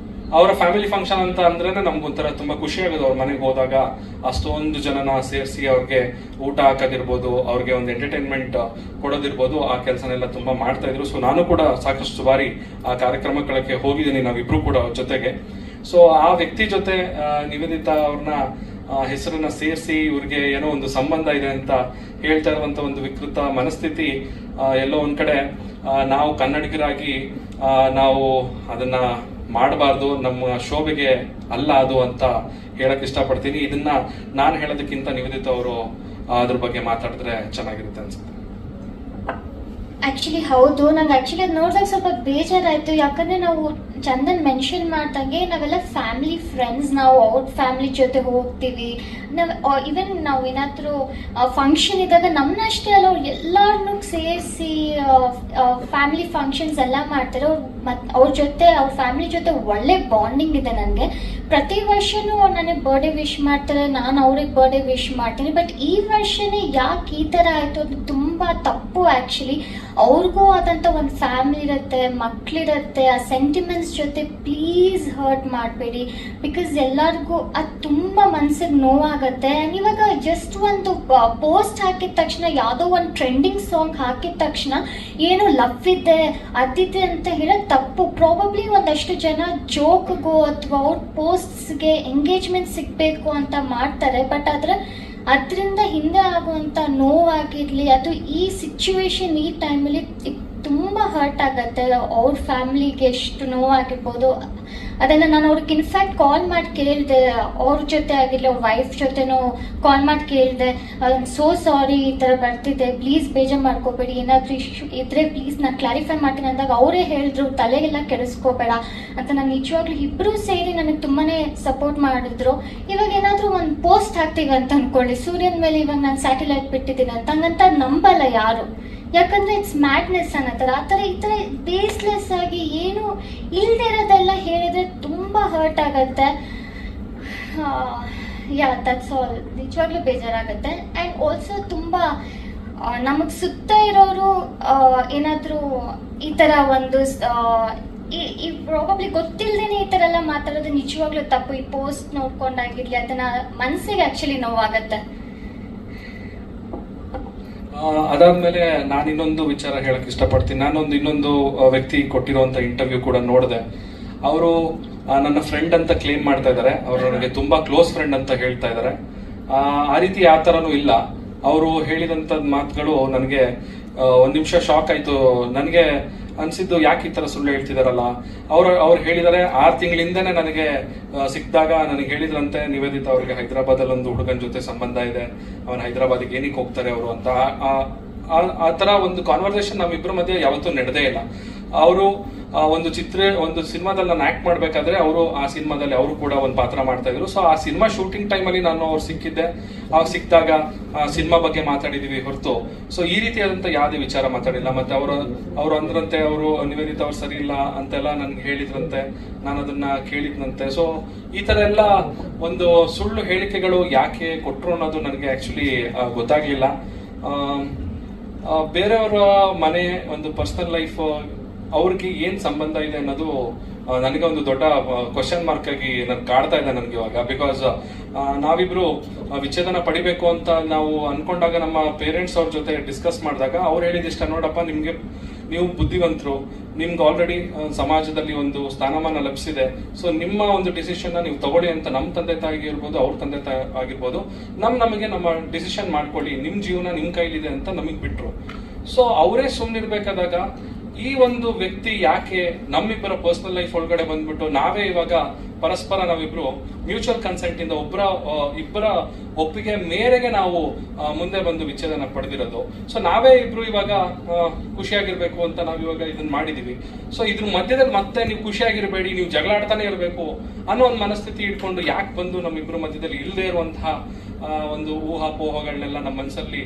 A: ಅವರ ಫ್ಯಾಮಿಲಿ ಫಂಕ್ಷನ್ ಅಂತ ಅಂದ್ರೆ ನಮ್ಗೊಂಥರ ತುಂಬಾ ಖುಷಿ ಆಗೋದು. ಅವ್ರ ಮನೆಗೆ ಹೋದಾಗ ಅಷ್ಟೊಂದು ಜನನ ಸೇರಿಸಿ ಅವ್ರಿಗೆ ಊಟ ಹಾಕೋದಿರ್ಬೋದು, ಅವ್ರಿಗೆ ಒಂದು ಎಂಟರ್ಟೈನ್ಮೆಂಟ್ ಕೊಡೋದಿರ್ಬೋದು, ಆ ಕೆಲಸನೆಲ್ಲ ತುಂಬಾ ಮಾಡ್ತಾ ಇದ್ರು. ಸೊ ನಾನು ಕೂಡ ಸಾಕಷ್ಟು ಬಾರಿ ಆ ಕಾರ್ಯಕ್ರಮಗಳಿಗೆ ಹೋಗಿದ್ದೀನಿ, ನಾವಿಬ್ರು ಕೂಡ ಜೊತೆಗೆ. ಸೊ ಆ ವ್ಯಕ್ತಿ ಜೊತೆ ನಿವೇದಿತಾ ಅವ್ರನ್ನ ಹೆಸರನ್ನ ಸೇರಿಸಿ ಇವ್ರಿಗೆ ಏನೋ ಒಂದು ಸಂಬಂಧ ಇದೆ ಅಂತ ಹೇಳ್ತಾ ಇರುವಂತ ಒಂದು ವಿಕೃತ ಮನಸ್ಥಿತಿ ಎಲ್ಲೋ ಒಂದ್ ಕಡೆ ನಾವು ಕನ್ನಡಿಗರಾಗಿ ನಾವು ಅದನ್ನ ಮಾಡಬಾರ್ದು, ನಮ್ಮ ಶೋಭೆಗೆ ಅಲ್ಲ ಅದು ಅಂತ ಹೇಳಕ್ ಇಷ್ಟಪಡ್ತೀನಿ. ಇದನ್ನ ನಾನು ಹೇಳೋದಕ್ಕಿಂತ ನಿವೇದಿತಾ ಅವರು ಅದ್ರ ಬಗ್ಗೆ ಮಾತಾಡಿದ್ರೆ ಚೆನ್ನಾಗಿರುತ್ತೆ ಅನ್ಸುತ್ತೆ.
B: ಆಕ್ಚುಲಿ ಹೌದು, ನಂಗೆ ಆಕ್ಚುಲಿ ಅದು ನೋಡಿದಾಗ ಸ್ವಲ್ಪ ಬೇಜಾರಾಯ್ತು. ಯಾಕಂದ್ರೆ ನಾವು ಚಂದನ್ ಮೆನ್ಷನ್ ಮಾಡ್ದಂಗೆ ನಾವೆಲ್ಲ ಫ್ಯಾಮಿಲಿ ಫ್ರೆಂಡ್ಸ್, ನಾವು ಅವ್ರ ಫ್ಯಾಮಿಲಿ ಜೊತೆ ಹೋಗ್ತೀವಿ. ಇವನ್ ನಾವು ಏನಾದರೂ ಫಂಕ್ಷನ್ ಇದ್ದಾಗ ನಮ್ಮನ್ನಷ್ಟೇ ಅಲ್ಲ, ಅವ್ರು ಎಲ್ಲರನ್ನೂ ಸೇರಿಸಿ ಫ್ಯಾಮಿಲಿ ಫಂಕ್ಷನ್ಸ್ ಎಲ್ಲ ಮಾಡ್ತಾರೆ. ಅವ್ರ ಜೊತೆ ಅವ್ರ ಫ್ಯಾಮಿಲಿ ಜೊತೆ ಒಳ್ಳೆ ಬಾಂಡಿಂಗ್ ಇದೆ ನನಗೆ. ಪ್ರತಿ ವರ್ಷನೂ ಅವ್ರು ನನಗೆ ಬರ್ಡೇ ವಿಶ್ ಮಾಡ್ತಾರೆ, ನಾನು ಅವ್ರಿಗೆ ಬರ್ಡೇ ವಿಶ್ ಮಾಡ್ತೀನಿ. ಬಟ್ ಈ ವರ್ಷನೇ ಯಾಕೆ ಈ ಥರ ಆಯಿತು ಅದು ತುಂಬ ತುಂಬ ತಪ್ಪು ಆ್ಯಕ್ಚುಲಿ. ಅವ್ರಿಗೂ ಆದಂಥ ಒಂದು ಫ್ಯಾಮಿಲಿ ಇರುತ್ತೆ, ಮಕ್ಕಳಿರುತ್ತೆ, ಆ ಸೆಂಟಿಮೆಂಟ್ಸ್ ಜೊತೆ ಪ್ಲೀಸ್ ಹರ್ಟ್ ಮಾಡಬೇಡಿ. ಬಿಕಾಸ್ ಎಲ್ಲರಿಗೂ ಅದು ತುಂಬ ಮನ್ಸಿಗೆ ನೋವಾಗುತ್ತೆ. ಆ್ಯಂಡ್ ಇವಾಗ ಜಸ್ಟ್ ಒಂದು ಪೋಸ್ಟ್ ಹಾಕಿದ ತಕ್ಷಣ, ಯಾವುದೋ ಒಂದು ಟ್ರೆಂಡಿಂಗ್ ಸಾಂಗ್ ಹಾಕಿದ ತಕ್ಷಣ ಏನು ಲವ್ ಇದೆ ಅದಿದೆ ಅಂತ ಹೇಳೋದು ತಪ್ಪು. ಪ್ರಾಬಬ್ಲಿ ಒಂದಷ್ಟು ಜನ ಜೋಕ್ಗೋ ಅಥವಾ ಅವ್ರ ಪೋಸ್ಟ್ಸ್ಗೆ ಎಂಗೇಜ್ಮೆಂಟ್ ಸಿಗಬೇಕು ಅಂತ ಮಾಡ್ತಾರೆ. ಬಟ್ ಅದರಿಂದ ಹಿಂದೆ ಆಗುವಂಥ ನೋವಾಗಿರಲಿ, ಅದು ಈ ಸಿಚುವೇಶನ್ ಈ ಟೈಮಲ್ಲಿ ತುಂಬ ಹರ್ಟ್ ಆಗುತ್ತೆ. ಅವ್ರ ಫ್ಯಾಮ್ಲಿಗೆ ಎಷ್ಟು ನೋವಾಗಿರ್ಬೋದು ಅದನ್ನು ನಾನು ಅವ್ರಿಗೆ ಇನ್ಫ್ಯಾಕ್ಟ್ ಕಾಲ್ ಮಾಡಿ ಕೇಳಿದೆ. ಅವ್ರ ಜೊತೆ ಆಗಿರಲಿ, ಅವ್ರ ವೈಫ್ ಜೊತೆನೂ ಕಾಲ್ ಮಾಡಿ ಕೇಳಿದೆ, ಸೋ ಸಾರಿ ಈ ಥರ ಬರ್ತಿದೆ, ಪ್ಲೀಸ್ ಬೇಜಾರು ಮಾಡ್ಕೋಬೇಡಿ, ಏನಾದರೂ ಇಶ್ಯೂ ಇದ್ದರೆ ಪ್ಲೀಸ್ ನಾನು ಕ್ಲಾರಿಫೈ ಮಾಡ್ತೀನಿ ಅಂದಾಗ ಅವರೇ ಹೇಳಿದ್ರು ತಲೆಗೆಲ್ಲ ಕೆಡಿಸ್ಕೋಬೇಡ ಅಂತ. ನಾನು ನಿಜವಾಗ್ಲೂ ಇಬ್ಬರೂ ಸೇರಿ ನನಗೆ ತುಂಬಾ ಸಪೋರ್ಟ್ ಮಾಡಿದ್ರು. ಇವಾಗ ಏನಾದರೂ ಒಂದು ಪೋಸ್ಟ್ ಹಾಕ್ತೀವಿ ಅಂತ ಅಂದ್ಕೊಳ್ಳಿ, ಸೂರ್ಯನ ಮೇಲೆ ಇವಾಗ ನಾನು ಸ್ಯಾಟಲೈಟ್ ಬಿಟ್ಟಿದ್ದೀನಿ ಅಂತ, ಹಂಗಂತ ನಂಬಲ್ಲ ಯಾರು. ಯಾಕಂದರೆ ಇಟ್ಸ್ ಮ್ಯಾಡ್ನೆಸ್ ಅನ್ನತ್ತಾರೆ. ಈ ಥರ ಬೇಸ್ಲೆಸ್ ಆಗಿ ಏನು ಇಲ್ಲದೆ ಇರೋದೆಲ್ಲ ಹೇಳಿದ್ರೆ ತುಂಬ ಹರ್ಟ್ ಆಗುತ್ತೆ. That's all. ನಿಜವಾಗ್ಲೂ ಬೇಜಾರಾಗುತ್ತೆ. ಆ್ಯಂಡ್ ಆಲ್ಸೋ ತುಂಬ ನಮಗೆ ಸುತ್ತ ಇರೋರು ಏನಾದರೂ ಈ ಥರ ಒಂದು ಈ ಪ್ರಾಬಬ್ಲಿ ಗೊತ್ತಿಲ್ಲದೇನೆ ಈ ಥರ ಎಲ್ಲ ಮಾತಾಡೋದು ನಿಜವಾಗ್ಲೂ ತಪ್ಪು. ಈ ಪೋಸ್ಟ್ ನೋಡ್ಕೊಂಡಾಗಿರಲಿ, ಅದನ್ನು ಮನಸ್ಸಿಗೆ ಆ್ಯಕ್ಚುಲಿ ನೋವಾಗುತ್ತೆ.
A: ಅದಾದ್ಮೇಲೆ ನಾನು ಇನ್ನೊಂದು ವಿಚಾರ ಹೇಳಕ್ ಇಷ್ಟಪಡ್ತೀನಿ. ನಾನೊಂದು ಇನ್ನೊಂದು ವ್ಯಕ್ತಿ ಕೊಟ್ಟಿರುವಂತ ಇಂಟರ್ವ್ಯೂ ಕೂಡ ನೋಡಿದೆ. ಅವರು ನನ್ನ ಫ್ರೆಂಡ್ ಅಂತ ಕ್ಲೇಮ್ ಮಾಡ್ತಾ ಇದ್ದಾರೆ. ಅವರು ನನಗೆ ತುಂಬಾ ಕ್ಲೋಸ್ ಫ್ರೆಂಡ್ ಅಂತ ಹೇಳ್ತಾ ಇದ್ದಾರೆ. ಆ ರೀತಿ ಯಾವ ಥರನೂ ಇಲ್ಲ. ಅವರು ಹೇಳಿದಂಥ ಮಾತುಗಳು ನನಗೆ ಒಂದ್ ನಿಮಿಷ ಶಾಕ್ ಆಯ್ತು. ನನಗೆ ಅನ್ಸಿದ್ದು ಯಾಕೆ ಈ ತರ ಸುಳ್ಳು ಹೇಳ್ತಿದಾರಲ್ಲ. ಅವ್ರು ಹೇಳಿದಾರೆ 6 ತಿಂಗಳಿಂದನೇ ನನಗೆ ಸಿಕ್ಕಿದಾಗ ನನಗೆ ಹೇಳಿದ್ರಂತೆ ನಿವೇದಿತಾ ಅವ್ರಿಗೆ ಹೈದರಾಬಾದಲ್ಲಿ ಒಂದು ಹುಡುಗನ ಜೊತೆ ಸಂಬಂಧ ಇದೆ, ಅವನ್ ಹೈದರಾಬಾದಿಗೆ ಏನಕ್ಕೆ ಹೋಗ್ತಾರೆ ಅವರು ಅಂತ. ಆ ತರ ಒಂದು ಕಾನ್ವರ್ಸೇಷನ್ ನಮ್ಮಿಬ್ಬರ ಮಧ್ಯೆ ಯಾವತ್ತೂ ನಡೆದೇ ಇಲ್ಲ. ಅವರು ಒಂದು ಸಿನಿಮಾದಲ್ಲಿ ನಾನು ಆಕ್ಟ್ ಮಾಡ್ಬೇಕಾದ್ರೆ ಅವರು ಆ ಸಿನಿಮಾದಲ್ಲಿ ಅವರು ಕೂಡ ಒಂದು ಪಾತ್ರ ಮಾಡ್ತಾ ಇದ್ರು. ಸೊ ಆ ಸಿನಿಮಾ ಶೂಟಿಂಗ್ ಟೈಮಲ್ಲಿ ನಾನು ಅವ್ರು ಸಿಕ್ಕಿದ್ದೆ. ಅವಾಗ ಸಿಕ್ಕಿದಾಗ ಸಿನಿಮಾ ಬಗ್ಗೆ ಮಾತಾಡಿದೀವಿ ಹೊರತು ಸೊ ಈ ರೀತಿಯಾದಂತ ಯಾವುದೇ ವಿಚಾರ ಮಾತಾಡಿಲ್ಲ. ಮತ್ತೆ ಅವರು ಅಂದ್ರಂತೆ ಅವರು ನಿವೇದಿತಾ ಅವ್ರು ಸರಿ ಇಲ್ಲ ಅಂತೆಲ್ಲ ನನ್ಗೆ ಹೇಳಿದ್ರಂತೆ, ನಾನು ಅದನ್ನ ಕೇಳಿದ್ನಂತೆ. ಸೊ ಈ ತರ ಎಲ್ಲ ಒಂದು ಸುಳ್ಳು ಹೇಳಿಕೆಗಳು ಯಾಕೆ ಕೊಟ್ರು ಅನ್ನೋದು ನನಗೆ ಆಕ್ಚುಲಿ ಗೊತ್ತಾಗ್ಲಿಲ್ಲ. ಬೇರೆಯವರ ಮನೆ, ಒಂದು ಪರ್ಸನಲ್ ಲೈಫ್, ಅವ್ರಿಗೆ ಏನ್ ಸಂಬಂಧ ಇದೆ ಅನ್ನೋದು ನನಗೆ ಒಂದು ದೊಡ್ಡ ಕ್ವಶನ್ ಮಾರ್ಕ್ ಆಗಿ ನನ್ ಕಾಡ್ತಾ ಇದೆ ನನಗೆ ಇವಾಗ. ಬಿಕಾಸ್ ನಾವಿಬ್ರು ವಿಚ್ಛೇದನ ಪಡಿಬೇಕು ಅಂತ ನಾವು ಅನ್ಕೊಂಡಾಗ ನಮ್ಮ ಪೇರೆಂಟ್ಸ್ ಅವ್ರ ಜೊತೆ ಡಿಸ್ಕಸ್ ಮಾಡಿದಾಗ ಅವ್ರು ಹೇಳಿದಿಷ್ಟ, ನೋಡಪ್ಪ ನೀವು ಬುದ್ಧಿವಂತರು, ನಿಮ್ಗೆ ಆಲ್ರೆಡಿ ಸಮಾಜದಲ್ಲಿ ಒಂದು ಸ್ಥಾನಮಾನ ಲಭಿಸಿದೆ. ಸೊ ನಿಮ್ಮ ಒಂದು ಡಿಸಿಷನ್ ನೀವು ತಗೊಳ್ಳಿ ಅಂತ ನಮ್ಮ ತಂದೆ ತಾಯಿಗೆ ಇರ್ಬೋದು, ಅವ್ರ ತಂದೆ ತಾಯಿ ಆಗಿರ್ಬೋದು, ನಮಗೆ ನಮ್ಮ ಡಿಸಿಷನ್ ಮಾಡ್ಕೊಳ್ಳಿ, ನಿಮ್ ಜೀವನ ನಿಮ್ ಕೈಲಿದೆ ಅಂತ ನಮಗ್ ಬಿಟ್ರು. ಸೊ ಅವರೇ ಸುಮ್ಮನಿರ್ಬೇಕಾದಾಗ ಈ ಒಂದು ವ್ಯಕ್ತಿ ಯಾಕೆ ನಮ್ಮಿಬ್ಬರ ಪರ್ಸನಲ್ ಲೈಫ್ ಒಳಗಡೆ ಬಂದ್ಬಿಟ್ಟು ನಾವೇ ಇವಾಗ ಪರಸ್ಪರ ನಾವಿಬ್ರು ಮ್ಯೂಚುವಲ್ ಕನ್ಸೆಂಟ್ ಇಂದ ಇಬ್ಬರ ಒಪ್ಪಿಗೆ ಮೇರೆಗೆ ನಾವು ಮುಂದೆ ಬಂದು ವಿಚ್ಛೇದನ ಪಡೆದಿರೋದು. ಸೊ ನಾವೇ ಇಬ್ರು ಇವಾಗ ಖುಷಿಯಾಗಿರ್ಬೇಕು ಅಂತ ನಾವ್ ಇವಾಗ ಇದನ್ನ ಮಾಡಿದೀವಿ. ಸೊ ಇದ್ರ ಮಧ್ಯದಲ್ಲಿ ಮತ್ತೆ ನೀವು ಖುಷಿಯಾಗಿರ್ಬೇಡಿ, ನೀವು ಜಗಳ ಆಡ್ತಾನೆ ಇರಬೇಕು ಅನ್ನೋ ಒಂದು ಮನಸ್ಥಿತಿ ಇಟ್ಕೊಂಡು ಯಾಕೆ ಬಂದು ನಮ್ಮಿಬ್ರು ಮಧ್ಯದಲ್ಲಿ ಇಲ್ಲದೆ ಇರುವಂತಹ ಒಂದು ಊಹಾಪೋಹಗಳನ್ನೆಲ್ಲ ನಮ್ಮ ಮನಸ್ಸಲ್ಲಿ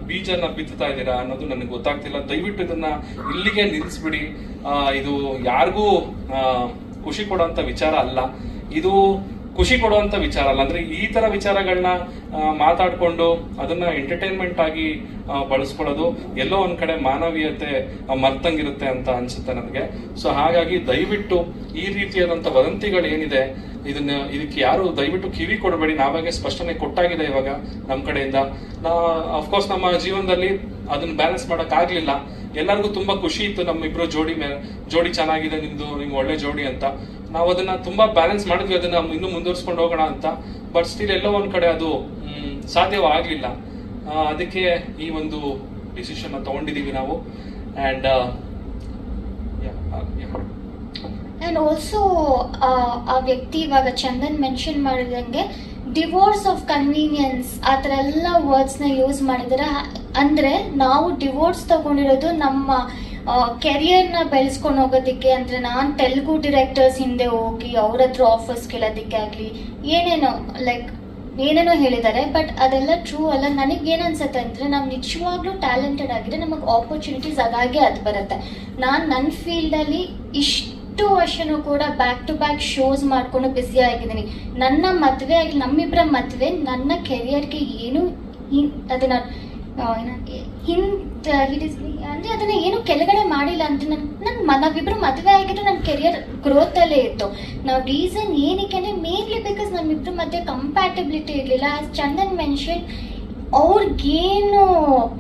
A: ಬೀಜನ ಬಿತ್ತುತ್ತಾ ಇದ್ದೀರಾ ಅನ್ನೋದು ನನಗೆ ಗೊತ್ತಾಗ್ತಿಲ್ಲ. ದಯವಿಟ್ಟು ಇದನ್ನ ಇಲ್ಲಿಗೆ ನಿಲ್ಲಿಸ್ಬಿಡಿ. ಇದು ಯಾರಿಗೂ ಖುಷಿ ಕೊಡುವಂತ ವಿಚಾರ ಅಲ್ಲ, ಇದು ಖುಷಿ ಕೊಡುವಂತ ವಿಚಾರ ಅಲ್ಲ. ಅಂದ್ರೆ ಈ ತರ ವಿಚಾರಗಳನ್ನ ಮಾತಾಡ್ಕೊಂಡು ಅದನ್ನ ಎಂಟರ್ಟೈನ್ಮೆಂಟ್ ಆಗಿ ಬಳಸ್ಕೊಳ್ಳೋದು ಎಲ್ಲೋ ಒಂದ್ ಕಡೆ ಮಾನವೀಯತೆ ಮರ್ತಂಗಿರುತ್ತೆ ಅಂತ ಅನ್ಸುತ್ತೆ ನನಗೆ. ಸೊ ಹಾಗಾಗಿ ದಯವಿಟ್ಟು ಈ ರೀತಿಯಾದಂತ ವದಂತಿಗಳು ಏನಿದೆ ಇದಕ್ಕೆ ಯಾರು ದಯವಿಟ್ಟು ಕಿವಿ ಕೊಡಬೇಡಿ. ನಾವಾಗೆ ಸ್ಪಷ್ಟನೆ ಕೊಟ್ಟಾಗಿದೆ ಇವಾಗ ನಮ್ಮ ಕಡೆಯಿಂದ. ಅಫ್ಕೋರ್ಸ್ ನಮ್ಮ ಜೀವನದಲ್ಲಿ ಅದನ್ನ ಬ್ಯಾಲೆನ್ಸ್ ಮಾಡಕ್ ಆಗ್ಲಿಲ್ಲ. ಎಲ್ಲರಿಗೂ ತುಂಬಾ ಖುಷಿ ಇತ್ತು ನಮ್ಮಿಬ್ರು ಜೋಡಿ ಚೆನ್ನಾಗಿದೆ, ನಿಮ್ಗೆ ಒಳ್ಳೆ ಜೋಡಿ ಅಂತ. ನಾವು ಅದನ್ನ ತುಂಬಾ ಬ್ಯಾಲೆನ್ಸ್ ಮಾಡಿದ್ವಿ, ಅದನ್ನ ಇನ್ನೂ ಮುಂದುವರ್ಸ್ಕೊಂಡು ಹೋಗೋಣ ಅಂತ. ಬಟ್ ಸ್ಟಿಲ್ ಎಲ್ಲೋ ಒಂದ್ ಕಡೆ ಅದು ಸಾಧ್ಯವಾಗ್ಲಿಲ್ಲ. ಅದಕ್ಕೆ ಈ ಒಂದು ಡಿಸಿಷನ್ ತಗೊಂಡಿದೀವಿ ನಾವು. ಅಂಡ್
B: ಆ್ಯಂಡ್ ಆಲ್ಸೋ ಆ ವ್ಯಕ್ತಿ ಇವಾಗ ಚಂದನ್ ಮೆನ್ಷನ್ ಮಾಡಿದಂಗೆ ಡಿವೋರ್ಸ್ ಆಫ್ ಕನ್ವೀನಿಯನ್ಸ್ ಆ ಥರ ಎಲ್ಲ ವರ್ಡ್ಸ್ನ ಯೂಸ್ ಮಾಡಿದ್ದಾರೆ. ಅಂದರೆ ನಾವು ಡಿವೋರ್ಸ್ ತಗೊಂಡಿರೋದು ನಮ್ಮ ಕೆರಿಯರ್ನ ಬೆಳೆಸ್ಕೊಂಡು ಹೋಗೋದಕ್ಕೆ. ಅಂದರೆ ನಾನು ತೆಲುಗು ಡಿರೆಕ್ಟರ್ಸ್ ಹಿಂದೆ ಹೋಗಿ ಅವ್ರ ಹತ್ರ ಆಫರ್ಸ್ ಕೇಳೋದಕ್ಕೆ ಆಗಲಿ ಏನೇನೋ ಹೇಳಿದ್ದಾರೆ. ಬಟ್ ಅದೆಲ್ಲ ಟ್ರೂ ಅಲ್ಲ. ನನಗೇನು ಅನ್ಸುತ್ತೆ ಅಂದರೆ ನಾವು ನಿಜವಾಗ್ಲೂ ಟ್ಯಾಲೆಂಟೆಡ್ ಆಗಿದ್ರೆ ನಮಗೆ ಆಪರ್ಚುನಿಟೀಸ್ ಅದಾಗೆ ಅದು ಬರುತ್ತೆ. ನಾನು ನನ್ನ ಫೀಲ್ಡಲ್ಲಿ ಇಷ್ಟು ವರ್ಷನೂ ಕೂಡ ಬ್ಯಾಕ್ ಟು ಬ್ಯಾಕ್ ಶೋಸ್ ಮಾಡ್ಕೊಂಡು ಬ್ಯುಸಿ ಆಗಿದ್ದೀನಿ. ನನ್ನ ಮದುವೆ ಆಗಿ ನಮ್ಮಿಬ್ಬರ ಮದುವೆ ನನ್ನ ಕೆರಿಯರ್ಗೆ ಏನು ಅದನ್ನ ಅಂದ್ರೆ ಅದನ್ನ ಏನು ಕೆಳಗಡೆ ಮಾಡಿಲ್ಲ ಅಂತ ನಾವಿಬ್ರು ಮದುವೆ ಆಗಿದ್ರೆ ನನ್ನ ಕೆರಿಯರ್ ಗ್ರೋತ್ ಅಲ್ಲೇ ಇತ್ತು. ನಾವು ರೀಸನ್ ಏನಕ್ಕೆ ಅಂದ್ರೆ ಮೇನ್ಲಿ ಬಿಕಾಸ್ ನಮ್ಮಿಬ್ರು ಮಧ್ಯೆ ಕಂಪ್ಯಾಟಬಿಲಿಟಿ ಇರಲಿಲ್ಲ. ಚಂದನ್ ಮೆನ್ಷನ್ ಅವ್ರಿಗೇನು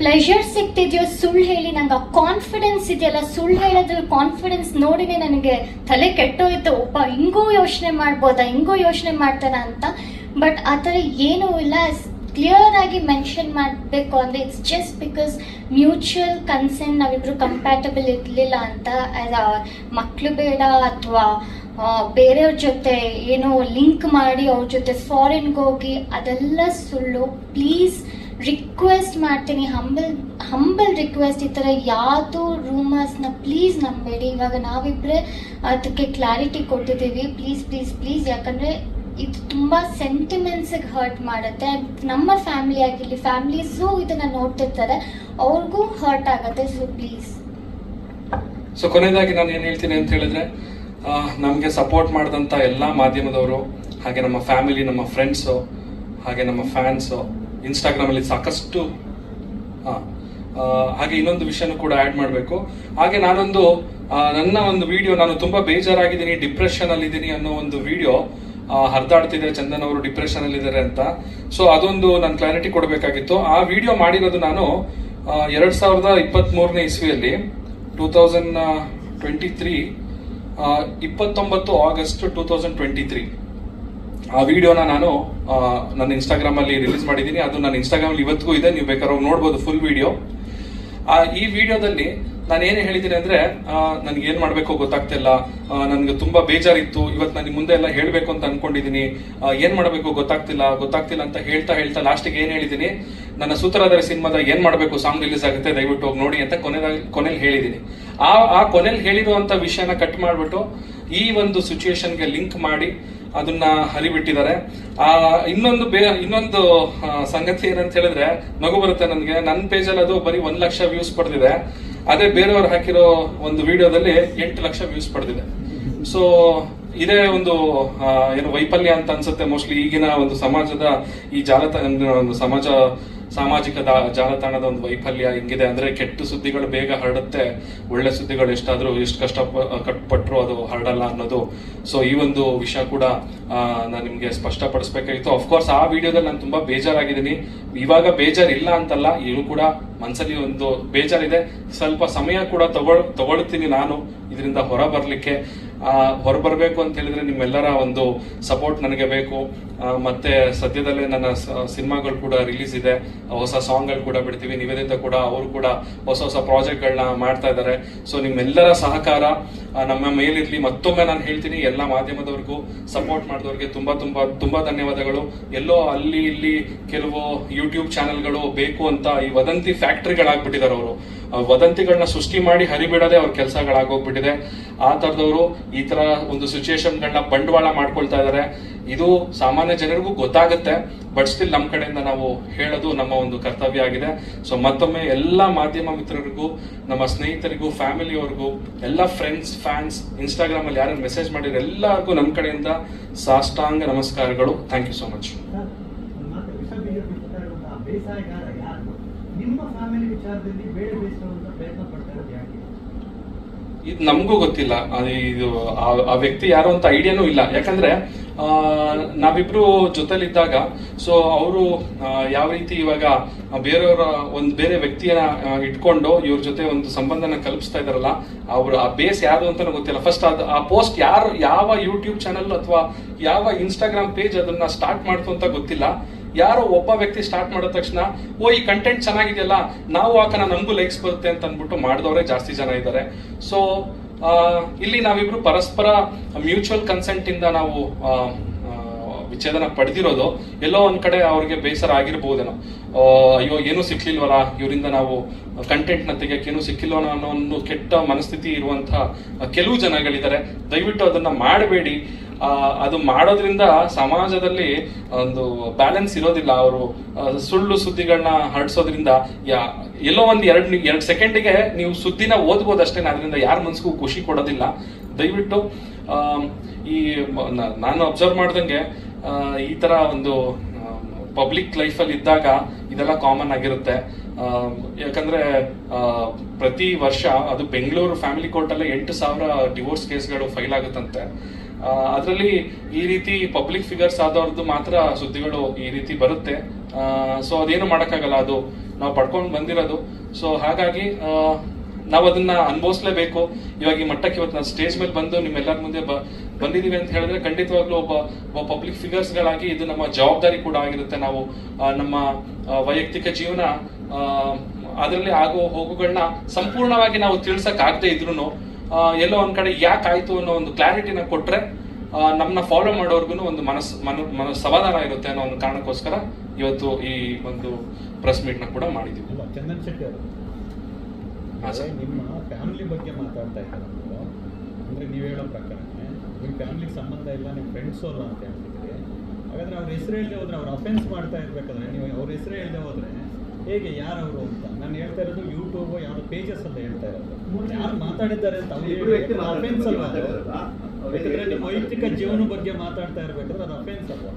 B: ಪ್ಲೆಷರ್ ಸಿಗ್ತಿದ್ಯೋ ಸುಳ್ಳು ಹೇಳಿ, ನಂಗೆ ಆ ಕಾನ್ಫಿಡೆನ್ಸ್ ಇದೆಯಲ್ಲ, ಸುಳ್ಳು ಹೇಳೋದ್ರಲ್ಲಿ ಕಾನ್ಫಿಡೆನ್ಸ್ ನೋಡಿನೇ ನನಗೆ ತಲೆ ಕೆಟ್ಟೋಯ್ತು. ಒಬ್ಬ ಹಿಂಗೂ ಯೋಚನೆ ಮಾಡ್ಬೋದಾ, ಹಿಂಗೂ ಯೋಚನೆ ಮಾಡ್ತಾರ ಅಂತ. ಬಟ್ ಆ ಥರ ಏನೂ ಇಲ್ಲ. ಕ್ಲಿಯರ್ ಆಗಿ ಮೆನ್ಷನ್ ಮಾಡಬೇಕು ಅಂದರೆ it's just because mutual consent, ನಾವಿಬ್ರು ಕಂಪ್ಯಾಟಬಲ್ ಇರಲಿಲ್ಲ ಅಂತ. ಮಕ್ಕಳು ಬೇಡ ಅಥವಾ ಬೇರೆಯವ್ರ ಜೊತೆ ಏನೋ ಲಿಂಕ್ ಮಾಡಿ ಅವ್ರ ಜೊತೆ ಫಾರಿನ್ಗೆ ಹೋಗಿ ಅದೆಲ್ಲ ಸುಳ್ಳು. ಪ್ಲೀಸ್ ರಿಕ್ವೆಸ್ಟ್ ಮಾಡ್ತೀನಿ, ಹಂಬಲ್ ರಿಕ್ವೆಸ್ಟ್, ಈ ಥರ ಯಾವುದು ರೂಮರ್ಸ್ನ ಪ್ಲೀಸ್ ನಂಬೇಡಿ. ಇವಾಗ ನಾವಿಬ್ಬರೇ ಅದಕ್ಕೆ ಕ್ಲಾರಿಟಿ ಕೊಟ್ಟಿದ್ದೀವಿ. ಪ್ಲೀಸ್ ಪ್ಲೀಸ್ ಪ್ಲೀಸ್, ಯಾಕಂದರೆ ಇದು ತುಂಬ ಸೆಂಟಿಮೆಂಟ್ಸಿಗೆ ಹರ್ಟ್ ಮಾಡುತ್ತೆ. ನಮ್ಮ ಫ್ಯಾಮಿಲಿ ಆಗಿರಲಿ, ಫ್ಯಾಮಿಲೀಸು ಇದನ್ನು ನೋಡ್ತಿರ್ತಾರೆ, ಅವ್ರಿಗೂ ಹರ್ಟ್ ಆಗುತ್ತೆ. So please.
A: ಸೊ ಕೊನೆಯದಾಗಿ ನಾನು ಏನು ಹೇಳ್ತೀನಿ ಅಂತ ಹೇಳಿದ್ರೆ, ನಮಗೆ ಸಪೋರ್ಟ್ ಮಾಡಿದಂಥ ಎಲ್ಲ ಮಾಧ್ಯಮದವರು, ಹಾಗೆ ನಮ್ಮ ಫ್ಯಾಮಿಲಿ, ನಮ್ಮ ಫ್ರೆಂಡ್ಸು, ಹಾಗೆ ನಮ್ಮ ಫ್ಯಾನ್ಸು, ಇನ್ಸ್ಟಾಗ್ರಾಮಲ್ಲಿ ಸಾಕಷ್ಟು ಹಾಗೆ ಇನ್ನೊಂದು ವಿಷಯನೂ ಕೂಡ ಆ್ಯಡ್ ಮಾಡಬೇಕು. ಹಾಗೆ ನಾನೊಂದು ನನ್ನ ಒಂದು ವಿಡಿಯೋ, ನಾನು ತುಂಬ ಬೇಜಾರಾಗಿದ್ದೀನಿ, ಡಿಪ್ರೆಷನಲ್ಲಿದ್ದೀನಿ ಅನ್ನೋ ಒಂದು ವಿಡಿಯೋ ಹರಿದಾಡ್ತಿದ್ದಾರೆ, ಚಂದನ್ ಅವರು ಡಿಪ್ರೆಷನ್ ಅಲ್ಲಿ ಇದ್ದಾರೆ ಅಂತ. ಸೊ ಅದೊಂದು ನಾನು ಕ್ಲಾರಿಟಿ ಕೊಡಬೇಕಾಗಿತ್ತು. ಆ ವಿಡಿಯೋ ಮಾಡಿರೋದು ನಾನು 2023ನೇ ಇಸ್ವಿಯಲ್ಲಿ 2023 29 ಆಗಸ್ಟ್ 2023 ಆ ವಿಡಿಯೋನ ನಾನು ನನ್ನ ಇನ್ಸ್ಟಾಗ್ರಾಮ್ ಅಲ್ಲಿ ರಿಲೀಸ್ ಮಾಡಿದ್ದೀನಿ. ಅದು ನನ್ನ ಇನ್ಸ್ಟಾಗ್ರಾಮ್ ಅಲ್ಲಿ ಇವತ್ತಿಗೂ ಇದೆ, ನೀವು ಬೇಕಾದ್ರೆ ನೋಡ್ಬೋದು ಫುಲ್ ವಿಡಿಯೋ. ಈ ವಿಡಿಯೋದಲ್ಲಿ ನಾನು ಏನು ಹೇಳಿದ್ದೀನಿ ಅಂದ್ರೆ, ನನ್ಗೆ ಏನ್ ಮಾಡ್ಬೇಕು ಗೊತ್ತಾಗ್ತಿಲ್ಲ, ನನ್ಗೆ ತುಂಬಾ ಬೇಜಾರಿತ್ತು, ಇವತ್ತು ನಾನು ಮುಂದೆ ಎಲ್ಲ ಹೇಳ್ಬೇಕು ಅಂತ ಅನ್ಕೊಂಡಿದೀನಿ, ಏನ್ ಮಾಡ್ಬೇಕು ಗೊತ್ತಾಗ್ತಿಲ್ಲ ಅಂತ ಹೇಳ್ತಾ ಲಾಸ್ಟಿಗೆ ಏನ್ ಹೇಳಿದೀನಿ, ನನ್ನ ಸೂತ್ರಧಾರಿ ಸಿನಿಮಾದ ಏನ್ ಮಾಡ್ಬೇಕು ಸಾಂಗ್ ರಿಲೀಸ್ ಆಗುತ್ತೆ, ದಯವಿಟ್ಟು ಹೋಗಿ ನೋಡಿ ಅಂತ ಕೊನೆಯಲ್ಲಿ ಹೇಳಿದೀನಿ. ಆ ಕೊನೆಯಲ್ಲಿ ಹೇಳಿರುವಂತ ವಿಷಯನ ಕಟ್ ಮಾಡ್ಬಿಟ್ಟು ಈ ಒಂದು ಸಿಚುಯೇಷನ್ಗೆ ಲಿಂಕ್ ಮಾಡಿ ಅದನ್ನ ಹರಿಬಿಟ್ಟಿದ್ದಾರೆ. ಇನ್ನೊಂದು ಸಂಗತಿ ಏನಂತ ಹೇಳಿದ್ರೆ, ನಗು ಬರುತ್ತೆ ನನಗೆ. ನನ್ನ ಪೇಜಲ್ಲಿ ಅದು ಬರೀ 1 ಲಕ್ಷ ವ್ಯೂಸ್ ಪಡೆದಿದೆ. ಅದೇ ಬೇರೆಯವರು ಹಾಕಿರೋ ಒಂದು ವಿಡಿಯೋದಲ್ಲಿ 8 ಲಕ್ಷ ವ್ಯೂಸ್ ಪಡೆದಿದೆ. ಸೊ ಇದೇ ಒಂದು ಏನು ವೈಫಲ್ಯ ಅಂತ ಅನ್ಸುತ್ತೆ ಮೋಸ್ಟ್ಲಿ ಈಗಿನ ಒಂದು ಸಮಾಜದ ಈ ಸಾಮಾಜಿಕ ಜಾಲತಾಣದ ಒಂದು ವೈಫಲ್ಯ ಹಿಂಗಿದೆ. ಅಂದ್ರೆ ಕೆಟ್ಟ ಸುದ್ದಿಗಳು ಬೇಗ ಹರಡುತ್ತೆ, ಒಳ್ಳೆ ಸುದ್ದಿಗಳು ಎಷ್ಟು ಕಷ್ಟಪಟ್ಟರು ಅದು ಹರಡಲ್ಲ ಅನ್ನೋದು. ಸೊ ಈ ಒಂದು ವಿಷಯ ಕೂಡ ನಾನು ನಿಮ್ಗೆ ಸ್ಪಷ್ಟಪಡಿಸ್ಬೇಕಾಗಿತ್ತು. ಅಫ್ಕೋರ್ಸ್ ಆ ವಿಡಿಯೋದಲ್ಲಿ ನಾನು ತುಂಬಾ ಬೇಜಾರಾಗಿದ್ದೀನಿ. ಇವಾಗ ಬೇಜಾರಿಲ್ಲ ಅಂತಲ್ಲ, ಈಗಲೂ ಕೂಡ ಮನಸ್ಸಲ್ಲಿ ಒಂದು ಬೇಜಾರಿದೆ. ಸ್ವಲ್ಪ ಸಮಯ ಕೂಡ ತಗೊಳ್ತೀನಿ ನಾನು ಇದರಿಂದ ಹೊರಬರ್ಲಿಕ್ಕೆ. ಹೊರಬರ್ಬೇಕು ಅಂತ ಹೇಳಿದ್ರೆ ನಿಮ್ಮೆಲ್ಲರ ಒಂದು ಸಪೋರ್ಟ್ ನನಗೆ ಬೇಕು. ಮತ್ತೆ ಸದ್ಯದಲ್ಲೇ ನನ್ನ ಸಿನಿಮಾಗಳು ಕೂಡ ರಿಲೀಸ್ ಇದೆ, ಹೊಸ ಸಾಂಗ್ಗಳು ಕೂಡ ಬಿಡ್ತೀವಿ. ನಿವೇದಿತ ಕೂಡ ಅವರು ಕೂಡ ಹೊಸ ಪ್ರಾಜೆಕ್ಟ್ಗಳನ್ನ ಮಾಡ್ತಾ ಇದ್ದಾರೆ. ಸೊ ನಿಮ್ಮೆಲ್ಲರ ಸಹಕಾರ ನಮ್ಮ ಮೇಲಿರ್ಲಿ. ಮತ್ತೊಮ್ಮೆ ನಾನು ಹೇಳ್ತೀನಿ, ಎಲ್ಲ ಮಾಧ್ಯಮದವ್ರಿಗೂ ಸಪೋರ್ಟ್ ಮಾಡಿದವ್ರಿಗೆ ತುಂಬಾ ಧನ್ಯವಾದಗಳು. ಎಲ್ಲೋ ಅಲ್ಲಿ ಇಲ್ಲಿ ಕೆಲವು ಯೂಟ್ಯೂಬ್ ಚಾನೆಲ್ಗಳು ಬೇಕು ಅಂತ ಈ ವದಂತಿ ಫ್ಯಾಕ್ಟ್ರಿಗಳಾಗ್ಬಿಟ್ಟಿದ್ದಾರೆ. ಅವರು ವದಂತಿಗಳನ್ನ ಸೃಷ್ಟಿ ಮಾಡಿ ಹರಿಬಿಡದೆ ಅವ್ರ ಕೆಲಸಗಳಾಗೋಗ್ಬಿಟ್ಟಿದೆ. ಆ ತರದವರು ಈ ತರ ಒಂದು ಸಿಚುಯೇಷನ್ಗಳನ್ನ ಬಂಡವಾಳ ಮಾಡ್ಕೊಳ್ತಾ ಇದ್ದಾರೆ. ಇದು ಸಾಮಾನ್ಯ ಜನರಿಗೂ ಗೊತ್ತಾಗುತ್ತೆ, ಬಟ್ ಸ್ಟಿಲ್ ನಮ್ಮ ಕಡೆಯಿಂದ ನಾವು ಹೇಳೋದು ನಮ್ಮ ಒಂದು ಕರ್ತವ್ಯ ಆಗಿದೆ. ಸೊ ಮತ್ತೊಮ್ಮೆ ಎಲ್ಲ ಮಾಧ್ಯಮ ಮಿತ್ರರಿಗೂ, ನಮ್ಮ ಸ್ನೇಹಿತರಿಗೂ, ಫ್ಯಾಮಿಲಿಯವರಿಗೂ, ಎಲ್ಲ ಫ್ರೆಂಡ್ಸ್, ಫ್ಯಾನ್ಸ್, ಇನ್ಸ್ಟಾಗ್ರಾಮ್ ಅಲ್ಲಿ ಯಾರು ಮೆಸೇಜ್ ಮಾಡಿರೋ ಎಲ್ಲರಿಗೂ ನಮ್ಮ ಕಡೆಯಿಂದ ಸಾಷ್ಟಾಂಗ ನಮಸ್ಕಾರಗಳು. Thank you so much. ಇದು ನಮಗೂ ಗೊತ್ತಿಲ್ಲ, ಇದು ಆ ವ್ಯಕ್ತಿ ಯಾರು ಅಂತ ಐಡಿಯಾನೂ ಇಲ್ಲ. ಯಾಕಂದ್ರೆ ನಾವಿಬ್ರು ಜೊತೆಲಿದ್ದಾಗ ಸೊ ಅವರು ಯಾವ ರೀತಿ ಇವಾಗ ಬೇರೆಯವರ ಬೇರೆ ವ್ಯಕ್ತಿಯನ್ನ ಇಟ್ಕೊಂಡು ಇವ್ರ ಜೊತೆ ಒಂದು ಸಂಬಂಧನ ಕಲ್ಪಿಸ್ತಾ ಇದಾರಲ್ಲ, ಅವ್ರ ಆ ಬೇಸ್ ಯಾರು ಅಂತ ಗೊತ್ತಿಲ್ಲ. ಫಸ್ಟ್ ಆ ಪೋಸ್ಟ್ ಯಾವ ಯೂಟ್ಯೂಬ್ ಚಾನಲ್ ಅಥವಾ ಯಾವ ಇನ್ಸ್ಟಾಗ್ರಾಮ್ ಪೇಜ್ ಅದನ್ನ ಸ್ಟಾರ್ಟ್ ಮಾಡ್ತು ಅಂತ ಗೊತ್ತಿಲ್ಲ. ಯಾರೋ ಒಬ್ಬ ವ್ಯಕ್ತಿ ಸ್ಟಾರ್ಟ್ ಮಾಡಿದ ತಕ್ಷಣ ಈ ಕಂಟೆಂಟ್ ಚೆನ್ನಾಗಿದೆಯಲ್ಲ, ನಾವು ಹಾಕೋಣ, ನಮಗೂ ಲೈಕ್ಸ್ ಬರುತ್ತೆ ಅಂತ ಅಂದ್ಬಿಟ್ಟು ಮಾಡಿದವರೇ ಜಾಸ್ತಿ ಜನ ಇದ್ದಾರೆ. ಸೊ ಇಲ್ಲಿ ನಾವಿಬ್ರು ಪರಸ್ಪರ ಮ್ಯೂಚುವಲ್ ಕನ್ಸೆಂಟ್ ಇಂದ ನಾವು ವಿಚ್ಛೇದನ ಪಡೆದಿರೋದು. ಎಲ್ಲೋ ಒಂದ್ ಕಡೆ ಅವ್ರಿಗೆ ಬೇಸರ ಆಗಿರ್ಬಹುದೇನೋ, ಅಯ್ಯೋ ಏನೂ ಸಿಕ್ಲಿಲ್ವಲ್ಲ ಇವರಿಂದ, ನಾವು ಕಂಟೆಂಟ್ ನ ತೆಗಿಯಕ್ಕೆ ಏನೂ ಸಿಕ್ಕಿಲ್ವಲ್ಲ ಅನ್ನೋ ಒಂದು ಕೆಟ್ಟ ಮನಸ್ಥಿತಿ ಇರುವಂತಹ ಕೆಲವು ಜನಗಳಿದ್ದಾರೆ. ದಯವಿಟ್ಟು ಅದನ್ನ ಮಾಡಬೇಡಿ. ಅದು ಮಾಡೋದ್ರಿಂದ ಸಮಾಜದಲ್ಲಿ ಒಂದು ಬ್ಯಾಲೆನ್ಸ್ ಇರೋದಿಲ್ಲ. ಅವರು ಸುಳ್ಳು ಸುದ್ದಿಗಳನ್ನ ಹರಡಿಸೋದ್ರಿಂದ ಎಲ್ಲೋ ಒಂದು ಎರಡು ಸೆಕೆಂಡಿಗೆ ನೀವು ಸುದ್ದಿನ ಓದ್ಬೋದು ಅಷ್ಟೇ, ಅದರಿಂದ ಯಾರ ಮನ್ಸಿಗೂ ಖುಷಿ ಕೊಡೋದಿಲ್ಲ. ದಯವಿಟ್ಟು ನಾನು ಅಬ್ಸರ್ವ್ ಮಾಡ್ದಂಗೆ ಈ ತರ ಒಂದು ಪಬ್ಲಿಕ್ ಲೈಫಲ್ಲಿ ಇದ್ದಾಗ ಇದೆಲ್ಲ ಕಾಮನ್ ಆಗಿರುತ್ತೆ. ಯಾಕಂದ್ರೆ ಪ್ರತಿ ವರ್ಷ ಅದು ಬೆಂಗಳೂರು ಫ್ಯಾಮಿಲಿ ಕೋರ್ಟಲ್ಲೇ 8,000 ಡಿವೋರ್ಸ್ ಕೇಸ್ಗಳು ಫೈಲ್ ಆಗುತ್ತಂತೆ. ಅದರಲ್ಲಿ ಈ ರೀತಿ ಪಬ್ಲಿಕ್ ಫಿಗರ್ಸ್ ಆದವ್ರದ್ದು ಮಾತ್ರ ಸುದ್ದಿಗಳು ಈ ರೀತಿ ಬರುತ್ತೆ. ಸೊ ಅದೇನು ಮಾಡೋಕ್ಕಾಗಲ್ಲ, ಅದು ನಾವು ಪಡ್ಕೊಂಡು ಬಂದಿರೋದು. ಸೊ ಹಾಗಾಗಿ ನಾವು ಅದನ್ನ ಅನುಭವಿಸ್ಲೇಬೇಕು. ಇವಾಗ ಈ ಮಟ್ಟಕ್ಕೆ ಇವತ್ತು ನಾವು ಸ್ಟೇಜ್ ಮೇಲೆ ಬಂದು ನಿಮ್ಮೆಲ್ಲರ ಮುಂದೆ ಬಂದಿದ್ದೀವಿ ಅಂತ ಹೇಳಿದ್ರೆ ಖಂಡಿತವಾಗ್ಲೂ ಒಬ್ಬ ಪಬ್ಲಿಕ್ ಫಿಗರ್ಸ್ಗಳಾಗಿ ಇದು ನಮ್ಮ ಜವಾಬ್ದಾರಿ ಕೂಡ ಆಗಿರುತ್ತೆ. ನಾವು ನಮ್ಮ ವೈಯಕ್ತಿಕ ಜೀವನ ಅದರಲ್ಲಿ ಆಗೋ ಹೋಗುಗಳನ್ನ ಸಂಪೂರ್ಣವಾಗಿ ನಾವು ತಿಳ್ಸಕ್ ಆಗದೆ ಇದ್ರು ಎಲ್ಲೋ ಒಂದ್ ಕಡೆ ಯಾಕೆ ಆಯ್ತು ಅನ್ನೋ ಒಂದು ಕ್ಲಾರಿಟಿನ ಕೊಟ್ರೆ ನಮ್ಮನ್ನ ಫಾಲೋ ಮಾಡೋರ್ಗು ಒಂದು ಮನಸ್ಸು ಸಮಾಧಾನ ಇರುತ್ತೆ ಅನ್ನೋ ಒಂದು ಕಾರಣಕ್ಕೋಸ್ಕರ ಇವತ್ತು ಈ ಒಂದು ಪ್ರೆಸ್ ಮೀಟ್ ನ ಕೂಡ ಮಾಡಿದ್ದೀವಿ.
C: ಚಂದನ್ ಶೆಟ್ಟಿ ಅವರು, ನಿಮ್ಮ ಫ್ಯಾಮಿಲಿ ಬಗ್ಗೆ ಮಾತಾಡ್ತಾ ಇದ್ದಾರೆ ಅಂದ್ರೆ ನೀವು ಹೇಳೋ ಪ್ರಕಾರ ನಿಮ್ಮ ಫ್ಯಾಮಿಲಿಗೆ ಸಂಬಂಧ ಇಲ್ಲ, ನಿಮ್ಮ ಫ್ರೆಂಡ್ಸ್ ಅಲ್ಲ ಅಂತ ಹೇಳ್ತಿದ್ರಿ. ಹಾಗಾದ್ರೆ ಅವ್ರ ಹೆಸರು ಹೇಳದೆ ಹೋದ್ರೆ, ಅವ್ರು ಅಫೆನ್ಸ್ ಮಾಡ್ತಾ ಇರ್ಬೇಕಾದ್ರೆ ನೀವು ಅವ್ರ ಹೆಸರು ಹೇಳದೆ ಹೋದ್ರೆ ಹೇಗೆ, ಯಾರವರು ಅಂತ ನಾನು ಹೇಳ್ತಾ ಇರೋದು ಯೂಟ್ಯೂಬ್ ಯಾವ್ದು ಪೇಜಸ್ ಅಂತ ಹೇಳ್ತಾ ಇರೋದು. ಯಾರು ಮಾತಾಡಿದ್ದಾರೆ ಅಂತ ಅಫೆನ್ಸ್ ಅಲ್ವಾ ಅದು? ಯಾಕಂದ್ರೆ ನಿಮ್ಮ ವೈಯಕ್ತಿಕ ಜೀವನ ಬಗ್ಗೆ ಮಾತಾಡ್ತಾ ಇರ್ಬೇಕಾದ್ರೆ ಅದು ಅಫೆನ್ಸ್ ಅಲ್ವಾ?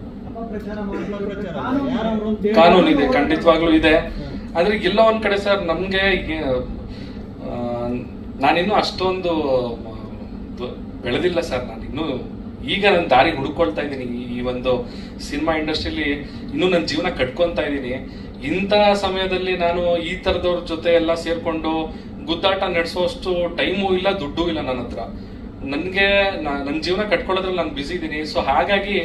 A: ಕಾನೂನು ಇದೆ, ಖಂಡಿತವಾಗ್ಲೂ ಇದೆ. ಆದ್ರೆ ಎಲ್ಲ ಒಂದ್ ಕಡೆ ಸರ್ ನಮ್ಗೆ ನಾನಿನ್ನೂ ಅಷ್ಟೊಂದು ಬೆಳೆದಿಲ್ಲ ಸರ್. ನಾನಿನ್ನೂ ಈಗ ನನ್ನ ದಾರಿ ಹುಡುಕೊಳ್ತಾ ಇದ್ದೀನಿ. ಈ ಒಂದು ಸಿನಿಮಾ ಇಂಡಸ್ಟ್ರಿಯಲ್ಲಿ ಇನ್ನೂ ನನ್ನ ಜೀವನ ಕಟ್ಕೊತಾ ಇದ್ದೀನಿ. ಇಂಥ ಸಮಯದಲ್ಲಿ ನಾನು ಈ ತರದವ್ರ ಜೊತೆ ಎಲ್ಲ ಸೇರ್ಕೊಂಡು ಗುದ್ದಾಟ ನಡೆಸೋಷ್ಟು ಟೈಮು ಇಲ್ಲ, ದುಡ್ಡು ಇಲ್ಲ ನನ್ನ ಹತ್ರ. ನನಗೆ ನನ್ನ ಜೀವನ ಕಟ್ಕೊಳ್ಳೋದ್ರಲ್ಲಿ ನಾನು ಬ್ಯುಸಿ ಇದ್ದೀನಿ. ಸೊ ಹಾಗಾಗಿ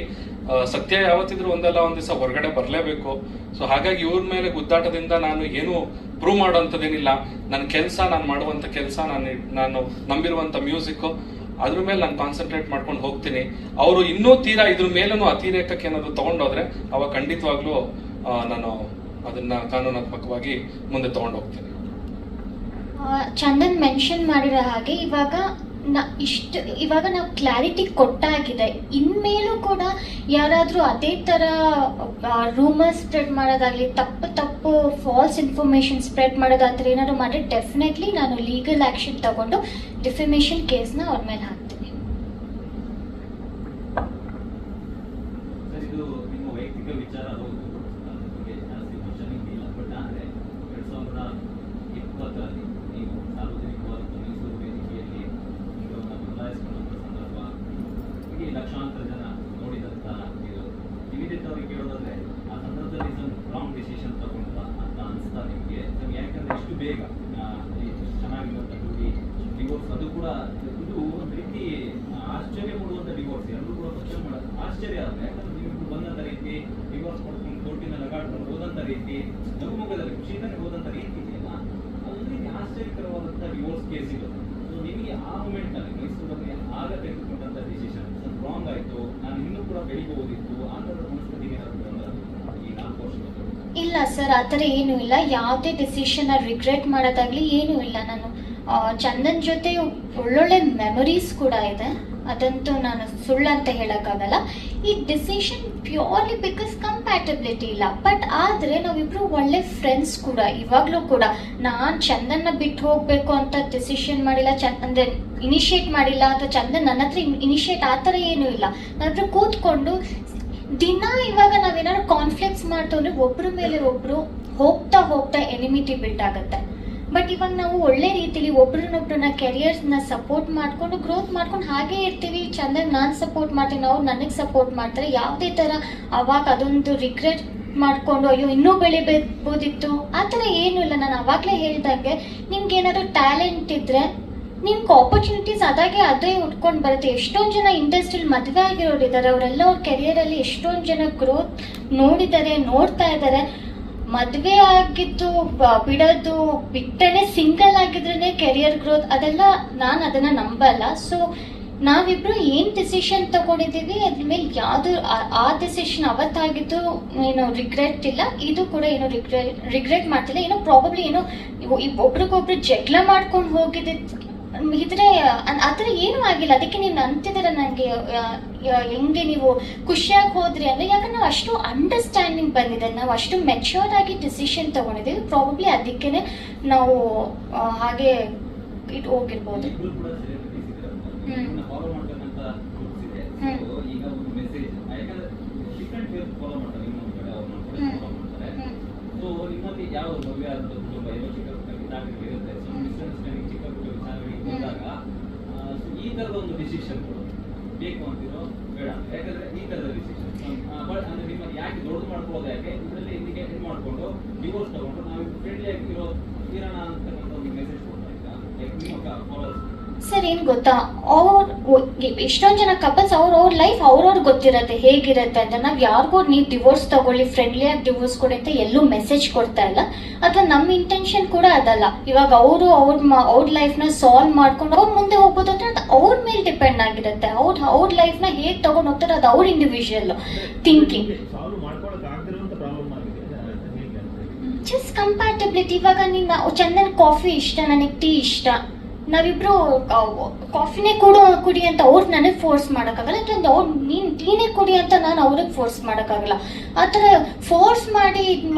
A: ಸತ್ಯ ಯಾವತ್ತಿದ್ರು ಒಂದಲ್ಲ ಒಂದ್ ದಿವಸ ಹೊರಗಡೆ ಬರಲೇಬೇಕು. ಸೊ ಹಾಗಾಗಿ ಇವ್ರ ಮೇಲೆ ಗುದ್ದಾಟದಿಂದ ನಾನು ಏನು ಪ್ರೂವ್ ಮಾಡೋಂಥದ್ದೇನಿಲ್ಲ. ನನ್ನ ಕೆಲಸ, ನಾನು ಮಾಡುವಂತ ಕೆಲಸ, ನಾನು ನಂಬಿರುವಂತ ಮ್ಯೂಸಿಕ್, ಅದ್ರ ಮೇಲೆ ನಾನು ಕಾನ್ಸಂಟ್ರೇಟ್ ಮಾಡ್ಕೊಂಡು ಹೋಗ್ತೀನಿ. ಅವರು ಇನ್ನೂ ತೀರಾ ಇದ್ರ ಮೇಲೂ ಅತಿರೇಕಕ್ಕೆ ಏನಾದ್ರು ತಗೊಂಡೋದ್ರೆ ಅವಾಗ ಖಂಡಿತವಾಗ್ಲೂ ನಾನು ಅದನ್ನ ಕಾನೂನಾತ್ಮಕವಾಗಿ ಮುಂದೆ ತಗೊಂಡು ಹೋಗ್ತೀನಿ.
B: ಚಂದನ್ ಮೆನ್ಷನ್ ಮಾಡಿರೋ ಹಾಗೆ ಇವಾಗ ನಾವು ಕ್ಲಾರಿಟಿ ಕೊಟ್ಟಾಗಿದೆ. ಇನ್ಮೇಲೂ ಕೂಡ ಯಾರಾದ್ರೂ ಅದೇ ತರ ರೂಮರ್ ಸ್ಪ್ರೆಡ್ ಮಾಡೋದಾಗ್ಲಿ, ತಪ್ಪು ಫಾಲ್ಸ್ ಇನ್ಫಾರ್ಮೇಶನ್ ಸ್ಪ್ರೆಡ್ ಮಾಡೋದಾದ್ರೆ ಏನಾದ್ರು ಮಾಡಿ ಡೆಫಿನೆಟ್ಲಿ ನಾನು ಲೀಗಲ್ ಆಕ್ಷನ್ ತಗೊಂಡು ಡಿಫಮೇಷನ್ ಕೇಸ್ನ ಅವ್ರ ಮೇಲೆ ಹಾಕ್ತೀನಿ.
D: ಲಕ್ಷಾಂತರ ಜನ ನೋಡಿದಂತ ಇದು ನಿವೇದಿತವ್ರಿಗೆ ಕೇಳೋದಾದ್ರೆ ಆ ಸಂದರ್ಭದಲ್ಲಿ ರಾಂಗ್ ಡಿಸಿಷನ್ ತಗೊಂಡ ಅಂತ ಅನಿಸ್ತಾ ನಿಮಗೆ? ಯಾಕಂದ್ರೆ ಇಷ್ಟು ಬೇಗ ಚೆನ್ನಾಗಿರುವಂತ ಡಿವೋರ್ಸ್, ಅದು ಕೂಡ ಇದು ಒಂದು ರೀತಿ ಆಶ್ಚರ್ಯ ಮೂಡುವಂತ ಡಿವೋರ್ಸ್. ಎಲ್ಲರೂ ಕೂಡ ಆಶ್ಚರ್ಯ ಆದ್ರೆ, ಯಾಕಂದ್ರೆ ನೀವು ಬಂದಂತ ರೀತಿ ಡಿವೋರ್ಸ್ ಕೊಡ್ಕೊಂಡು ಕೋರ್ಟಿನ ಲಗಾಡ್ಕೊಂಡು ಹೋದಂತ ರೀತಿ, ನಗುಮುಖದಲ್ಲಿ ಖುಷಿಯಿಂದಾನೆ ಹೋದಂತ ರೀತಿ ಇದೆಯಲ್ಲ, ಅದೊಂದು ರೀತಿ ಆಶ್ಚರ್ಯಕರವಾದಂತ ಡಿವೋರ್ಸ್ ಕೇಸ್ ಇದು. ಸೊ ನಿಮಗೆ ಆ ಮೂಮೆಂಟ್ ನಲ್ಲಿ ಮೈಸೂರಲ್ಲಿ ಆಗ ತೆಗೆದುಕೊಂಡಂತ ಡಿಸಿಷನ್ ರಾಂಗ್ ಆಯ್ತು, ನಾನು ಇನ್ನೂ ಕೂಡ ಬೆಳಿಬಹುದಿತ್ತು, ಆ ಥರದ ಮನಸ್ಥಿತಿಗೆ ಈ 4 ವರ್ಷದಲ್ಲಿ?
B: ಇಲ್ಲ ಸರ್, ಆ ಥರ ಏನೂ ಇಲ್ಲ. ಯಾವುದೇ ಡಿಸಿಷನ್ ರಿಗ್ರೆಟ್ ಮಾಡೋದಾಗ್ಲಿ ಏನೂ ಇಲ್ಲ. ನಾನು ಚಂದನ್ ಜೊತೆ ಒಳ್ಳೊಳ್ಳೆ ಮೆಮೊರೀಸ್ ಕೂಡ ಇದೆ, ಅದಂತೂ ನಾನು ಸುಳ್ಳು ಅಂತ ಹೇಳೋಕ್ಕಾಗಲ್ಲ. ಈ ಡಿಸಿಷನ್ ಪ್ಯೂರ್ಲಿ ಬಿಕಾಸ್ ಕಂಪ್ಯಾಟಬಿಲಿಟಿ ಇಲ್ಲ, ಬಟ್ ಆದರೆ ನಾವಿಬ್ರು ಒಳ್ಳೆ ಫ್ರೆಂಡ್ಸ್ ಕೂಡ. ಇವಾಗಲೂ ಕೂಡ ನಾನು ಚಂದನ್ನ ಬಿಟ್ಟು ಹೋಗಬೇಕು ಅಂತ ಡಿಸಿಷನ್ ಮಾಡಿಲ್ಲ, ಅಂದರೆ ಇನಿಷಿಯೇಟ್ ಮಾಡಿಲ್ಲ, ಅಥವಾ ಚಂದನ್ ನನ್ನ ಹತ್ರ ಇನಿಷಿಯೇಟ್ ಆ ಥರ ಏನೂ ಇಲ್ಲ. ನಾವಿಬ್ರು ಕೂತ್ಕೊಂಡು ದಿನ ಇವಾಗ ನಾವೇನಾದ್ರು ಕಾನ್ಫ್ಲಿಕ್ಟ್ಸ್ ಮಾಡ್ತಂದ್ರೆ ಒಬ್ಬರ ಮೇಲೆ ಒಬ್ಬರು ಹೋಗ್ತಾ ಎನಿಮಿಟಿ ಬಿಲ್ಡ್ ಆಗುತ್ತೆ. ಬಟ್ ಇವಾಗ ನಾವು ಒಳ್ಳೆ ರೀತಿಲಿ ಒಬ್ರನ್ನೊಬ್ರನ್ನ ಕೆರಿಯರ್ಸ್ನ ಸಪೋರ್ಟ್ ಮಾಡ್ಕೊಂಡು ಗ್ರೋತ್ ಮಾಡ್ಕೊಂಡು ಹಾಗೇ ಇರ್ತೀವಿ. ಚಂದನ್ ನಾನು ಸಪೋರ್ಟ್ ಮಾಡ್ತೀನಿ, ಅವ್ರು ನನಗೆ ಸಪೋರ್ಟ್ ಮಾಡ್ತಾರೆ. ಯಾವುದೇ ಥರ ಅವಾಗ ಅದೊಂದು ರಿಗ್ರೆಟ್ ಮಾಡಿಕೊಂಡು ಅಯ್ಯೋ ಇನ್ನೂ ಬೆಳಿಬೋದಿತ್ತು ಆ ಥರ ಏನೂ ಇಲ್ಲ. ನಾನು ಅವಾಗಲೇ ಹೇಳ್ದಂಗೆ ನಿಮ್ಗೆ ಏನಾದ್ರು ಟ್ಯಾಲೆಂಟ್ ಇದ್ದರೆ ನಿಮ್ಗೆ ಆಪರ್ಚುನಿಟೀಸ್ ಅದೇ ಉಟ್ಕೊಂಡು ಬರುತ್ತೆ. ಎಷ್ಟೊಂದು ಜನ ಇಂಡಸ್ಟ್ರಿಯಲ್ಲಿ ಮದುವೆ ಆಗಿರೋರು ಇದ್ದಾರೆ, ಅವರೆಲ್ಲ ಅವ್ರ ಕೆರಿಯರಲ್ಲಿ ಎಷ್ಟೊಂದು ಜನ ಗ್ರೋತ್ ನೋಡಿದ್ದಾರೆ, ನೋಡ್ತಾ ಇದ್ದಾರೆ. ಮದುವೆ ಆಗಿದ್ದು ಬಿಡೋದು ಬಿಟ್ಟರೆ ಸಿಂಗಲ್ ಆಗಿದ್ರೇ ಕೆರಿಯರ್ ಗ್ರೋತ್, ಅದೆಲ್ಲ ನಾನು ಅದನ್ನು ನಂಬಲ್ಲ. ಸೊ ನಾವಿಬ್ರು ಏನು ಡಿಸಿಷನ್ ತಗೊಂಡಿದ್ದೀವಿ ಅದ್ರ ಮೇಲೆ ಯಾವುದು ಆ ಡಿಸಿಷನ್ ಅವತ್ತಾಗಿದ್ದು ಏನೋ ರಿಗ್ರೆಟ್ ಇಲ್ಲ, ಇದು ಕೂಡ ಏನೋ ರಿಗ್ರೆಟ್ ಮಾಡ್ತಿಲ್ಲ. ಏನೋ ಪ್ರಾಬಬ್ಲಿ ಏನೋ ಒಬ್ರಿಗೊಬ್ರು ಜಗಳ ಮಾಡ್ಕೊಂಡು ಹೋಗಿದ್ದಿದ್ದು ಇದ್ರೆ ಆ ಥರ ಏನೂ ಆಗಿಲ್ಲ. ಅದಕ್ಕೆ ನೀವು ಅಂತಿದ್ದೀರ ನನಗೆ ಹೆಂಗೆ ನೀವು ಖುಷಿಯಾಗಿ ಹೋದ್ರಿ ಅಂದರೆ, ಯಾಕಂದ್ರೆ ನಾವು ಅಷ್ಟು ಅಂಡರ್ಸ್ಟ್ಯಾಂಡಿಂಗ್ ಬಂದಿದೆ, ನಾವು ಅಷ್ಟು ಮೆಚ್ಯೂರ್ಡ್ ಆಗಿ ಡಿಸಿಷನ್ ತಗೊಂಡಿದ್ದೀವಿ. ಪ್ರಾಬಬ್ಲಿ ಅದಕ್ಕೆ ನಾವು ಹಾಗೆ ಇದು ಹೋಗಿರ್ಬೋದು.
D: ಸೊ ನಿಮ್ಮಲ್ಲಿ ಯಾವ ಮದುವೆ ಆದ ಕುಟುಂಬ ಏನೋ ಚಿಕ್ಕ ಪುಟ್ಟ ಕಿತಾಪತಿ ಇರುತ್ತೆ, ಸೊ ಮಿಸ್ಅಂಡರ್ಸ್ಟ್ಯಾಂಡಿಂಗ್ ಚಿಕ್ಕ ಪುಟ್ಟ ವಿಚಾರಗಳಿಗೆ ಬಂದಾಗ ಈ ತರದ ಒಂದು ಡಿಸಿಷನ್ ಬೇಕು ಅಂತಿರೋ ಬೇಡ, ಯಾಕಂದ್ರೆ ಈ ತರದ ಡಿಸಿಷನ್ ಬಟ್ ಅಂದ್ರೆ ನಿಮ್ಮಲ್ಲಿ ಯಾಕೆ ದೊಡ್ಡದು ಮಾಡ್ಕೊಳ್ಳೋದು, ಯಾಕೆ ಇದರಲ್ಲಿ ಇದಕ್ಕೆ ಇದು ಮಾಡ್ಕೊಂಡು ಡಿವೋರ್ಸ್ ತಗೊಂಡು ನಾವು ಫ್ರೆಂಡ್ಲಿ ಆಗಿರೋ ಇರೋಣ ಅಂತಕ್ಕಂಥ ಒಂದು ಮೆಸೇಜ್ ಕೊಡ್ತಾ ಇದ್ದ ನಿಮ್ಮ ಫಾಲೋವರ್ಸ್.
B: ಸರ್ ಏನ್ ಗೊತ್ತಾ, ಎಷ್ಟೊಂದ್ ಜನ ಕಪಲ್ಸ್ ಅವ್ರ ಲೈಫ್ ಅವ್ರವ್ರಿಗೆ ಗೊತ್ತಿರತ್ತೆ ಹೇಗಿರತ್ತೆ ಅಂತ. ನಾವ್ ಯಾರಿಗೂ ನೀವು ಡಿವೋರ್ಸ್ ತಗೊಳ್ಳಿ, ಫ್ರೆಂಡ್ಲಿ ಆಗಿ ಡಿವೋರ್ಸ್ ಕೊಡಿ ಅಂತ ಎಲ್ಲೂ ಮೆಸೇಜ್ ಕೊಡ್ತಾ ಇಲ್ಲ. ಅಥವಾ ನಮ್ಮ ಇಂಟೆನ್ಷನ್ ಕೂಡ ಅದಲ್ಲ. ಇವಾಗ ಅವ್ರ ಲೈಫ್ ನ ಸಾಲ್ವ್ ಮಾಡ್ಕೊಂಡು ಅವ್ರ ಮುಂದೆ ಹೋಗ್ಬೋದು ಅಂದ್ರೆ ಅದು ಅವ್ರ ಮೇಲೆ ಡಿಪೆಂಡ್ ಆಗಿರುತ್ತೆ. ಅವ್ರ ಲೈಫ್ ನ ಹೇಗ್ ತಗೊಂಡ್ ಹೋಗ್ತಾರೆ ಅದು ಅವ್ರ ಇಂಡಿವಿಜುವಲ್ ಥಿಂಕಿಂಗ್. Just compatibility. ಇವಾಗ ನೀನು ಚಂದನ್ ಕಾಫಿ ಇಷ್ಟ, ನನಗೆ ಟೀ ಇಷ್ಟ, ನಾವಿಬ್ರು ಕಾಫಿನೇ ಕುಡಿ ಅಂತ ಅವ್ರು ನನಗೆ ಫೋರ್ಸ್ ಮಾಡೋಕ್ಕಾಗಲ್ಲ, ಯಾಕಂದ್ರೆ ಅವ್ರು ನೀನು ಟೀನೇ ಕುಡಿ ಅಂತ ನಾನು ಅವ್ರಿಗೆ ಫೋರ್ಸ್ ಮಾಡೋಕ್ಕಾಗಲ್ಲ. ಆ ಥರ ಫೋರ್ಸ್ ಮಾಡಿ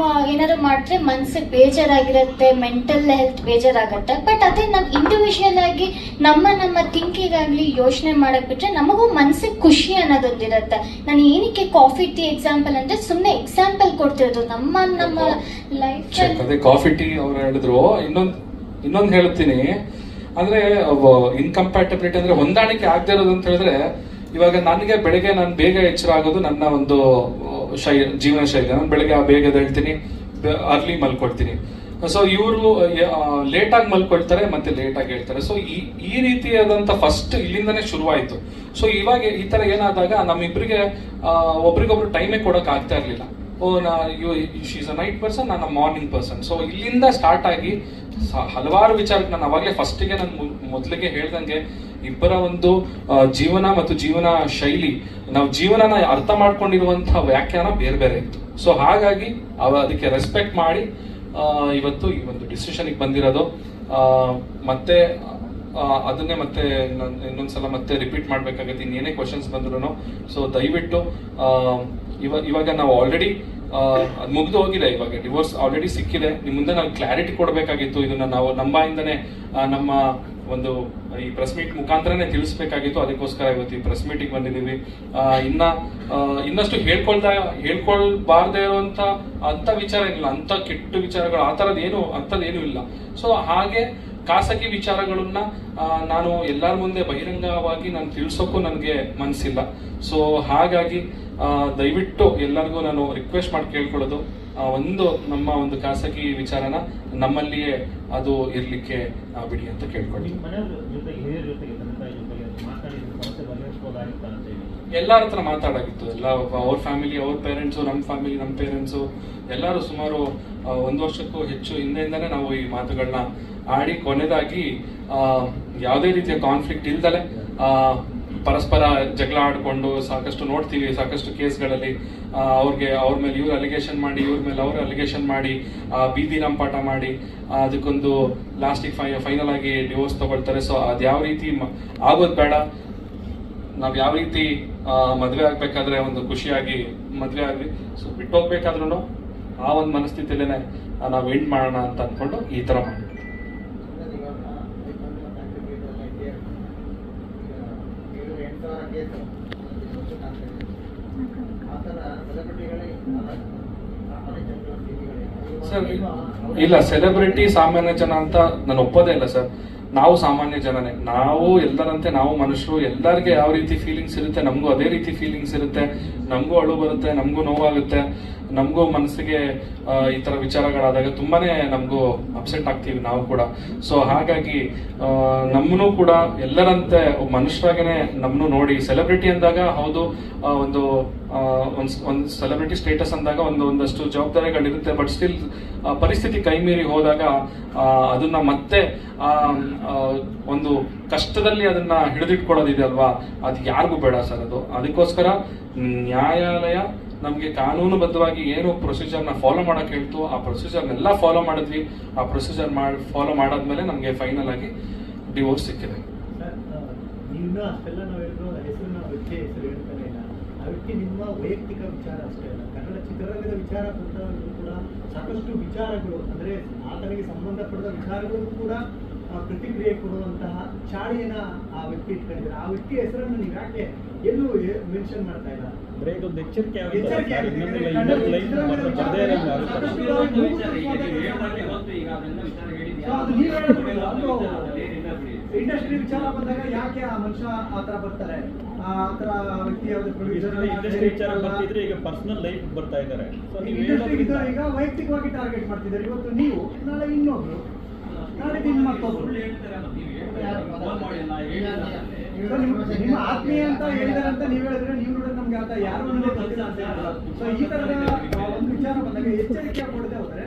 B: ಏನಾದ್ರು ಮಾಡಿದ್ರೆ ಮನ್ಸಿಗೆ ಬೇಜಾರಾಗಿರುತ್ತೆ, ಮೆಂಟಲ್ ಹೆಲ್ತ್ ಬೇಜಾರಾಗುತ್ತೆ. ಬಟ್ ಅದೇ ನಾವು ಇಂಡಿವಿಜುವಲ್ ಆಗಿ ನಮ್ಮ ಥಿಂಕಿಂಗ್ ಆಗಲಿ ಯೋಚನೆ ಮಾಡಕ್ ಬಿಟ್ರೆ ನಮಗೂ ಮನ್ಸಿಗೆ ಖುಷಿ ಅನ್ನೋದೊಂದಿರುತ್ತೆ. ನಾನು ಏನಕ್ಕೆ ಕಾಫಿ ಟೀ ಎಕ್ಸಾಂಪಲ್ ಅಂದ್ರೆ ಸುಮ್ಮನೆ ಎಕ್ಸಾಂಪಲ್ ಕೊಡ್ತಿರೋದು ನಮ್ಮ ಲೈಫ್.
A: ಅದೇ ಕಾಫಿ ಟೀ ಅವ್ರು ಹೇಳಿದ್ರು. ಇನ್ನೊಂದು ಹೇಳ್ತೀನಿ ಅಂದ್ರೆ ಇನ್ಕಂಪ್ಯಾಟಬಿಲಿಟಿ ಅಂದ್ರೆ ಹೊಂದಾಣಿಕೆ ಆಗದೆ ಇರೋದು ಅಂತ ಹೇಳಿದ್ರೆ, ಇವಾಗ ನನಗೆ ಬೆಳಗ್ಗೆ ನಾನು ಬೇಗ ಎಚ್ಚರ ಆಗೋದು ನನ್ನ ಒಂದು ಜೀವನ ಶೈಲಿ. ನಾನು ಬೆಳಗ್ಗೆ ಬೇಗ ಹೇಳ್ತೀನಿ, ಅರ್ಲಿ ಮಲ್ಕೊಳ್ತೀನಿ. ಸೊ ಇವರು ಲೇಟಾಗಿ ಮಲ್ಕೊಳ್ತಾರೆ ಮತ್ತೆ ಲೇಟಾಗಿ ಹೇಳ್ತಾರೆ. ಸೊ ಈ ರೀತಿಯಾದಂಥ ಫಸ್ಟ್ ಇಲ್ಲಿಂದನೇ ಶುರುವಾಯಿತು. ಸೊ ಇವಾಗ ಈ ತರ ಏನಾದಾಗ ನಮ್ಮಿಬ್ಬರಿಗೆ ಒಬ್ರಿಗೊಬ್ರು ಟೈಮೇ ಕೊಡೋಕೆ ಆಗ್ತಾ ಇರಲಿಲ್ಲ. She is a night person, ನಾನು ಮಾರ್ನಿಂಗ್ ಪರ್ಸನ್. ಸೊ ಇಲ್ಲಿಂದ ಸ್ಟಾರ್ಟ್ ಆಗಿ ಹಲವಾರು ವಿಚಾರಕ್ಕೆ ನಾನು ಅವಾಗಲೇ ಫಸ್ಟಿಗೆ ನಾನು ಮೊದಲಿಗೆ ಹೇಳ್ದಂಗೆ ಇಬ್ಬರ ಒಂದು ಜೀವನ ಮತ್ತು ಜೀವನ ಶೈಲಿ, ನಾವು ಜೀವನನ ಅರ್ಥ ಮಾಡ್ಕೊಂಡಿರುವಂತಹ ವ್ಯಾಖ್ಯಾನ ಬೇರೆ ಬೇರೆ ಇತ್ತು. ಸೊ ಹಾಗಾಗಿ ಅದಕ್ಕೆ ರೆಸ್ಪೆಕ್ಟ್ ಮಾಡಿ ಇವತ್ತು ಈ ಒಂದು ಡಿಸಿಷನ್ಗೆ ಬಂದಿರೋದು. ಮತ್ತೆ ಅದನ್ನೇ ಮತ್ತೆ ಇನ್ನೊಂದ್ಸಲ ಮತ್ತೆ ರಿಪೀಟ್ ಮಾಡ್ಬೇಕಾಗತ್ತೆ ಇನ್ನೇನೇ ಕ್ವಶನ್ಸ್ ಬಂದ್ರು. ಸೊ ದಯವಿಟ್ಟು ಇವಾಗ ನಾವು ಆಲ್ರೆಡಿ ಅದು ಮುಗ್ದು ಹೋಗಿದೆ. ಇವಾಗ ಡಿವೋರ್ಸ್ ಆಲ್ರೆಡಿ ಸಿಕ್ಕಿದೆ. ನಿಮ್ಮ ಮುಂದೆ ನಾವು ಕ್ಲಾರಿಟಿ ಕೊಡಬೇಕಾಗಿತ್ತು. ಇದನ್ನ ನಾವು ನಮ್ಮ ಬಾಯಿಂದನೇ ನಮ್ಮ ಒಂದು ಈ ಪ್ರೆಸ್ ಮೀಟ್ ಮುಖಾಂತರನೇ ತಿಳಿಸ್ಬೇಕಾಗಿತ್ತು. ಅದಕ್ಕೋಸ್ಕರ ಇವತ್ತು ಈ ಪ್ರೆಸ್ ಮೀಟಿಗೆ ಬಂದಿದ್ದೀವಿ. ಇನ್ನಷ್ಟು ಹೇಳ್ಕೊಳ್ಬಾರ್ದೇ ಇರುವಂತ ಅಂತ ವಿಚಾರ ಏನಿಲ್ಲ, ಅಂತ ಕೆಟ್ಟ ವಿಚಾರಗಳು ಅಂಥದ್ದೇನು ಇಲ್ಲ. ಸೊ ಹಾಗೆ ಖಾಸಗಿ ವಿಚಾರಗಳನ್ನ ನಾನು ಎಲ್ಲರ ಮುಂದೆ ಬಹಿರಂಗವಾಗಿ ನಾನು ತಿಳಿಸೋಕ್ಕೂ ನನಗೆ ಮನಸ್ಸಿಲ್ಲ. ಸೊ ಹಾಗಾಗಿ ದಯವಿಟ್ಟು ಎಲ್ಲರಿಗೂ ನಾನು ರಿಕ್ವೆಸ್ಟ್ ಮಾಡಿ ಕೇಳ್ಕೊಳ್ಳೋದು, ನಮ್ಮ ಒಂದು ಖಾಸಗಿ ವಿಚಾರನ ನಮ್ಮಲ್ಲಿಯೇ ಅದು ಇರ್ಲಿಕ್ಕೆ ಬಿಡಿ ಅಂತ ಕೇಳ್ಕೊಳ್ಳಿ. ಎಲ್ಲರ ಹತ್ರ ಮಾತಾಡಾಗಿತ್ತು. ಎಲ್ಲ ಅವ್ರ ಫ್ಯಾಮಿಲಿ, ಅವ್ರ ಪೇರೆಂಟ್ಸು, ನಮ್ಮ ಫ್ಯಾಮಿಲಿ, ನಮ್ಮ ಪೇರೆಂಟ್ಸು ಎಲ್ಲರೂ ಸುಮಾರು 1 ವರ್ಷಕ್ಕೂ ಹೆಚ್ಚು ಹಿಂದೆಯಿಂದಾನೇ ನಾವು ಈ ಮಾತುಗಳನ್ನ ಆಡಿ ಕೊನೆದಾಗಿ ಯಾವುದೇ ರೀತಿಯ ಕಾನ್ಫ್ಲಿಕ್ಟ್ ಇಲ್ದಲೆ ಪರಸ್ಪರ ಜಗಳ ಆಡ್ಕೊಂಡು ಸಾಕಷ್ಟು ನೋಡ್ತೀವಿ. ಸಾಕಷ್ಟು ಕೇಸ್ಗಳಲ್ಲಿ ಅವ್ರ ಮೇಲೆ ಇವ್ರು ಅಲಿಗೇಷನ್ ಮಾಡಿ, ಇವ್ರ ಮೇಲೆ ಅವ್ರು ಅಲಿಗೇಷನ್ ಮಾಡಿ, ಬೀದಿ ರಂಪಾಟ ಮಾಡಿ ಅದಕ್ಕೊಂದು ಲಾಸ್ಟಿಗೆ ಫೈನಲ್ ಆಗಿ ಡಿವೋರ್ಸ್ ತಗೊಳ್ತಾರೆ. ಸೊ ಅದು ಯಾವ ರೀತಿ ಆಗೋದು ಬೇಡ. ನಾವ್ ಯಾವ ರೀತಿ ಮದ್ವೆ ಆಗ್ಬೇಕಾದ್ರೆ ಒಂದು ಖುಷಿಯಾಗಿ ಮದ್ವೆ ಆಗ್ಲಿ, ಸೊ ಬಿಟ್ಟು ಹೋಗ್ಬೇಕಾದ್ರೂ ಆ ಒಂದು ಮನಸ್ಥಿತಿಲೇನೆ ನಾವು ಎಂಡ್ ಮಾಡೋಣ ಅಂತ ಅನ್ಕೊಂಡು ಈ ತರ ಮಾಡಿ. ಸರ್ ಇಲ್ಲ, ಸೆಲೆಬ್ರಿಟಿ ಸಾಮಾನ್ಯ ಜನ ಅಂತ ನಾನು ಒಪ್ಪೋದೇ ಇಲ್ಲ ಸರ್. ನಾವು ಸಾಮಾನ್ಯ ಜನನೇ, ನಾವು ಎಲ್ಲರಂತೆ ನಾವು ಮನುಷ್ಯರು. ಎಲ್ಲರಿಗೆ ಯಾವ ರೀತಿ ಫೀಲಿಂಗ್ಸ್ ಇರುತ್ತೆ ನಮಗೂ ಅದೇ ರೀತಿ ಫೀಲಿಂಗ್ಸ್ ಇರುತ್ತೆ. ನಮಗೂ ಅಳು ಬರುತ್ತೆ, ನಮಗೂ ನೋವಾಗುತ್ತೆ, ನಮಗೂ ಮನಸ್ಸಿಗೆ ಈ ತರ ವಿಚಾರಗಳಾದಾಗ ತುಂಬಾನೇ ನಮಗೂ ಅಪ್ಸೆಟ್ ಆಗ್ತೀವಿ ನಾವು ಕೂಡ. ಸೊ ಹಾಗಾಗಿ ನಮ್ಮನ್ನು ಕೂಡ ಎಲ್ಲರಂತೆ ಮನುಷ್ಯರಾಗೇನೆ ನಮ್ಮನ್ನು ನೋಡಿ, ಸೆಲೆಬ್ರಿಟಿ ಅಂದಾಗ ಹೌದು ಒಂದು ಸೆಲೆಬ್ರಿಟಿ ಸ್ಟೇಟಸ್ ಅಂದಾಗ ಒಂದಷ್ಟು ಜವಾಬ್ದಾರಿಗಳಿರುತ್ತೆ. ಬಟ್ ಸ್ಟಿಲ್ ಪರಿಸ್ಥಿತಿ ಕೈ ಮೀರಿ ಹೋದಾಗ ಅದನ್ನ ಮತ್ತೆ ಒಂದು ಕಷ್ಟದಲ್ಲಿ ಅದನ್ನ ಹಿಡಿದಿಟ್ಕೊಳ್ಳೋದಿದೆ ಅಲ್ವಾ, ಅದು ಯಾರಿಗೂ ಬೇಡ ಸರ್. ಅದಕ್ಕೋಸ್ಕರ ನ್ಯಾಯಾಲಯ ನಮಗೆ ಕಾನೂನುಬದ್ಧವಾಗಿ ಏನು ಪ್ರೊಸೀಜರ್ನ ಫಾಲೋ ಮಾಡಕ್ ಹೇಳ್ತು ಆ ಪ್ರೊಸೀಜರ್ನೆಲ್ಲ ಫಾಲೋ ಮಾಡಿದ್ವಿ. ಆ ಪ್ರೊಸೀಜರ್ ಫಾಲೋ ಮಾಡಾದ್ಮೇಲೆ ನಮಗೆ ಫೈನಲ್ ಆಗಿ ಡಿವೋರ್ಸ್ ಸಿಕ್ಕಿದೆ.
E: ಆ ವ್ಯಕ್ತಿ ನಿಮ್ಮ ವೈಯಕ್ತಿಕ ವಿಚಾರ ಅಷ್ಟೇ ಅಲ್ಲ, ಕನ್ನಡ ಚಿತ್ರರಂಗದ ವಿಚಾರ ಕೂಡ ಸಾಕಷ್ಟು ವಿಚಾರಗಳು, ಅಂದರೆ ಆತನಿಗೆ ಸಂಬಂಧಪಟ್ಟ ವಿಚಾರಗಳು ಕೂಡ ಪ್ರತಿಕ್ರಿಯೆ ಕೊಡುವಂತಹ ಚಾಳಿಯನ್ನ ಆ ವ್ಯಕ್ತಿ ಇಟ್ಕೊಂಡಿದ್ದಾರೆ. ಆ ವ್ಯಕ್ತಿ ಹೆಸರನ್ನು ನೀವು ಯಾಕೆ ಎಲ್ಲೂ ಮೆನ್ಷನ್ ಮಾಡ್ತಾ ಇಲ್ಲ?
C: ಅಂದ್ರೆ ಇದೊಂದು ಎಚ್ಚರಿಕೆ ಆಗುತ್ತೆ.
E: ಎಚ್ಚರಿಕೆ ಆಗುತ್ತೆ.
C: ಇನ್ನೊಂದು ಲೈನ್ ಬರದೇ ಇರೋಂಗೆ ಆಗುತ್ತೆ.
E: ಅದು ನೀವು ಹೇಳೋದಿಲ್ಲ. ಇಂಡಸ್ಟ್ರಿ ವಿಚಾರ ಬಂದಾಗ ಯಾಕೆ ಆ ಮನುಷ್ಯ ಆ ತರ ಬರ್ತಾರೆ, ಆ ತರ ವ್ಯಕ್ತಿ
C: ಇಂಡಸ್ಟ್ರಿ ವಿಚಾರ ಬರ್ತಿದ್ರೆ ಈಗ ಪರ್ಸನಲ್ ಲೈಫ್ ಬರ್ತಾ ಇದ್ದಾರೆ. ಸೊ ನೀವು
E: ಇಂಡಸ್ಟ್ರಿ ಈಗ ವೈಯಕ್ತಿಕವಾಗಿ ಟಾರ್ಗೆಟ್ ಮಾಡ್ತಿದ್ದಾರೆ. ಇವತ್ತು ನೀವು, ನಾಳೆ ಇನ್ನೊಬ್ರು, ನಾಳೆ ದಿನ ಮತ್ತೊಬ್ರು. ನಿಮ್ಮ ಆತ್ಮೀಯ ಅಂತ ಹೇಳಿದಾರೆ ಅಂತ ನೀವು ಹೇಳಿದ್ರೆ ನೀವು ನೋಡಿದ್ರೆ ನಮ್ಗೆ ಆತ ಯಾರು ಅನ್ನೋದೇ ಗೊತ್ತಿಲ್ಲ ಅಂತ ಹೇಳಿದ್ರು. ಸೊ ಈ ತರದ ಒಂದು ವಿಚಾರ ಬಂದಾಗ ಎಚ್ಚರಿಕೆ ಕೊಡದೆ ಹೋದ್ರೆ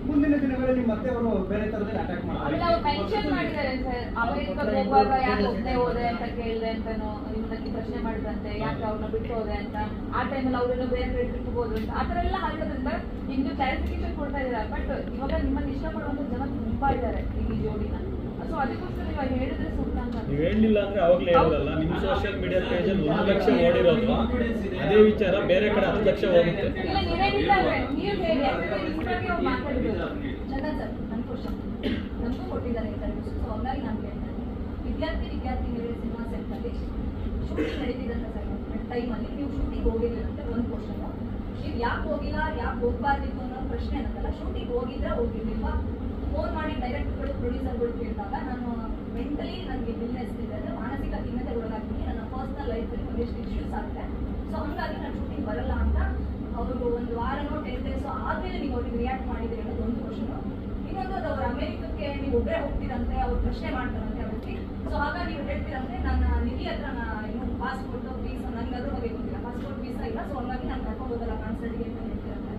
E: ಮುಂದಿನ ದಿನಗಳಲ್ಲಿ ಮತ್ತೆ ಅವರು ಬೇರೆ ತರದಲ್ಲಿ ಅಟ್ಯಾಕ್ ಮಾಡ್ತಾರೆ.
F: ಮೆನ್ಷನ್ ಮಾಡಿದ್ದಾರೆ ಸರ್, ಅಮೆರಿಕಕ್ಕೆ ಹೋಗುವಾಗ ಯಾಕೆ ಒಬ್ಬನೇ ಹೋದೆ ಅಂತ ಕೇಳಿದೆ ಅಂತನೋ ನಿಮ್ಮಲ್ಲಿ ಪ್ರಶ್ನೆ ಮಾಡಿದಂತೆ, ಯಾಕೆ ಅವ್ರನ್ನ ಬಿಟ್ಟು ಹೋದೆ ಅಂತ, ಆ ಟೈಮಲ್ಲಿ ಅವ್ರನ್ನ ಬೇರೆ ಬೇರೆ ಟ್ರಿಪ್ ಹೋದ್ರು ಅಂತ, ಆ ಥರ ಎಲ್ಲ ಹರಡೋದ್ರಿಂದ ಇನ್ನು ಕ್ಲಾರಿಫಿಕೇಶನ್ ಕೊಡ್ತಾ ಇದ್ದಾರೆ. ಬಟ್ ಇವಾಗ ನಿಮ್ಮನ್ನು ಇಷ್ಟಪಡುವಂಥ ಜನ ತುಂಬಾ ಇದ್ದಾರೆ ಈ ಜೋಡಿನ. ಸೊ ಅದಕ್ಕೋಸ್ಕರ ನೀವು ಹೇಳಿದ್ರೆ ಸೂಕ್ತ ಅಂತ.
C: ನೀವು ಹೇಳಲಿಲ್ಲ ಅಂದ್ರೆ ಅವಾಗಲೇ ಹೇಳೋದಲ್ಲ. ನಿಮ್ಮ ಸೋಷಿಯಲ್ ಮೀಡಿಯಾ ಪೇಜಲ್ಲಿ 1 ಲಕ್ಷ ಓಡಿರೋದು, ಅದೇ ವಿಚಾರ ಬೇರೆ ಕಡೆ 10 ಲಕ್ಷ ಹೋಗುತ್ತೆ.
F: ಇಲ್ಲ ನೀವೇನಿದ್ದಾರೆ ನೀವು ಹೇಳಿ, ಯಾಕಂದ್ರೆ ಇನ್ಸ್ಟಾಗೆ ಅವ್ರು ಮಾತಾಡಿದ್ರು. ಚಂದನ್ ಸರ್ ನನ್ನ ಕ್ವಶನ್ ನಮಗೂ ಕೊಟ್ಟಿದ್ದಾರೆ ಇಂಟರ್ವ್ಯೂಸ್. ಸೊ ಹಂಗಾಗಿ ನಾನು ಕೇಳ್ತೇನೆ, ವಿದ್ಯಾರ್ಥಿನಿಯರ ಸಿನಿಮಾ ಸೆಟ್ನಲ್ಲಿ ಶೂಟಿಂಗ್ ನಡೀತಿದ್ದಂಥ ಸರ್ ಟೈಮಲ್ಲಿ ನೀವು ಶೂಟಿಂಗ್ ಹೋಗಿರಲಿಲ್ಲ ಅಂತ ಒಂದು ಕ್ವಶನ್. ನೀವು ಯಾಕೆ ಹೋಗಿಲ್ಲ, ಯಾಕೆ ಹೋಗ್ಬಾರ್ದಿತ್ತು ಅನ್ನೋ ಪ್ರಶ್ನೆ ಅನ್ನೋದಲ್ಲ, ಶೂಟಿಂಗ್ ಹೋಗಿದ್ರೆ ಹೋಗಿರ್ಲಿಲ್ವಾ? ಫೋನ್ ಮಾಡಿ ಡೈರೆಕ್ಟರ್ಗಳು ಪ್ರೊಡ್ಯೂಸರ್ಗಳು ಕೇಳಿದಾಗ ನಾನು ಮೆಂಟಲಿ ನನಗೆ ಇಲ್ನೆಸ್ ಇದೆ, ಅಂದರೆ ಮಾನಸಿಕ ಖಿನ್ನತೆ ಒಳಗಾಗ್ತೀನಿ, ನನ್ನ ಪರ್ಸನಲ್ ಲೈಫಲ್ಲಿ ಒಂದಿಷ್ಟು ಇಶ್ಯೂಸ್ ಆಗುತ್ತೆ, ಸೊ ಹಂಗಾಗಿ ನಾನು ಶೂಟಿಂಗ್ ಬರಲ್ಲ ಅಂತ ಅವರು 1 ವಾರನೋ 10 ಡೇಸೋ ಆದಮೇಲೆ ನೀವು ಅವ್ರಿಗೆ ರಿಯಾಕ್ಟ್ ಮಾಡಿದ್ದೀರಿ ಅನ್ನೋದು ಒಂದು ಕ್ವಶನು. ಇನ್ನೊಂದು ಅದು ಅವ್ರು ಅಮೆರಿಕಕ್ಕೆ ನೀವು ಒಬ್ಬರೇ ಹೋಗ್ತೀರಂತೆ, ಅವ್ರು ಪ್ರಶ್ನೆ ಮಾಡ್ತಾರಂತೆ ಅವರಿಗೆ. ಸೊ ಹಾಗಾಗಿ ನೀವು ಹೇಳ್ತೀರಂತೆ ನನ್ನ ನಿಧಿ ಹತ್ರ ಏನು ಪಾಸ್ಪೋರ್ಟು ವೀಸಾ, ನನಗೆ ಅದ್ರ ಬಗ್ಗೆ ಗೊತ್ತಿಲ್ಲ, ಪಾಸ್ಪೋರ್ಟ್ ವೀಸಾ ಇಲ್ಲ, ಸೊ ಹಂಗಾಗಿ ನಾನು ಕರ್ಕೊಂಡು ಹೋಗಲ್ಲ ಕಾನ್ಸರ್ಟ್ಗೆ ಅಂತ ಹೇಳ್ತೀರಂತೆ.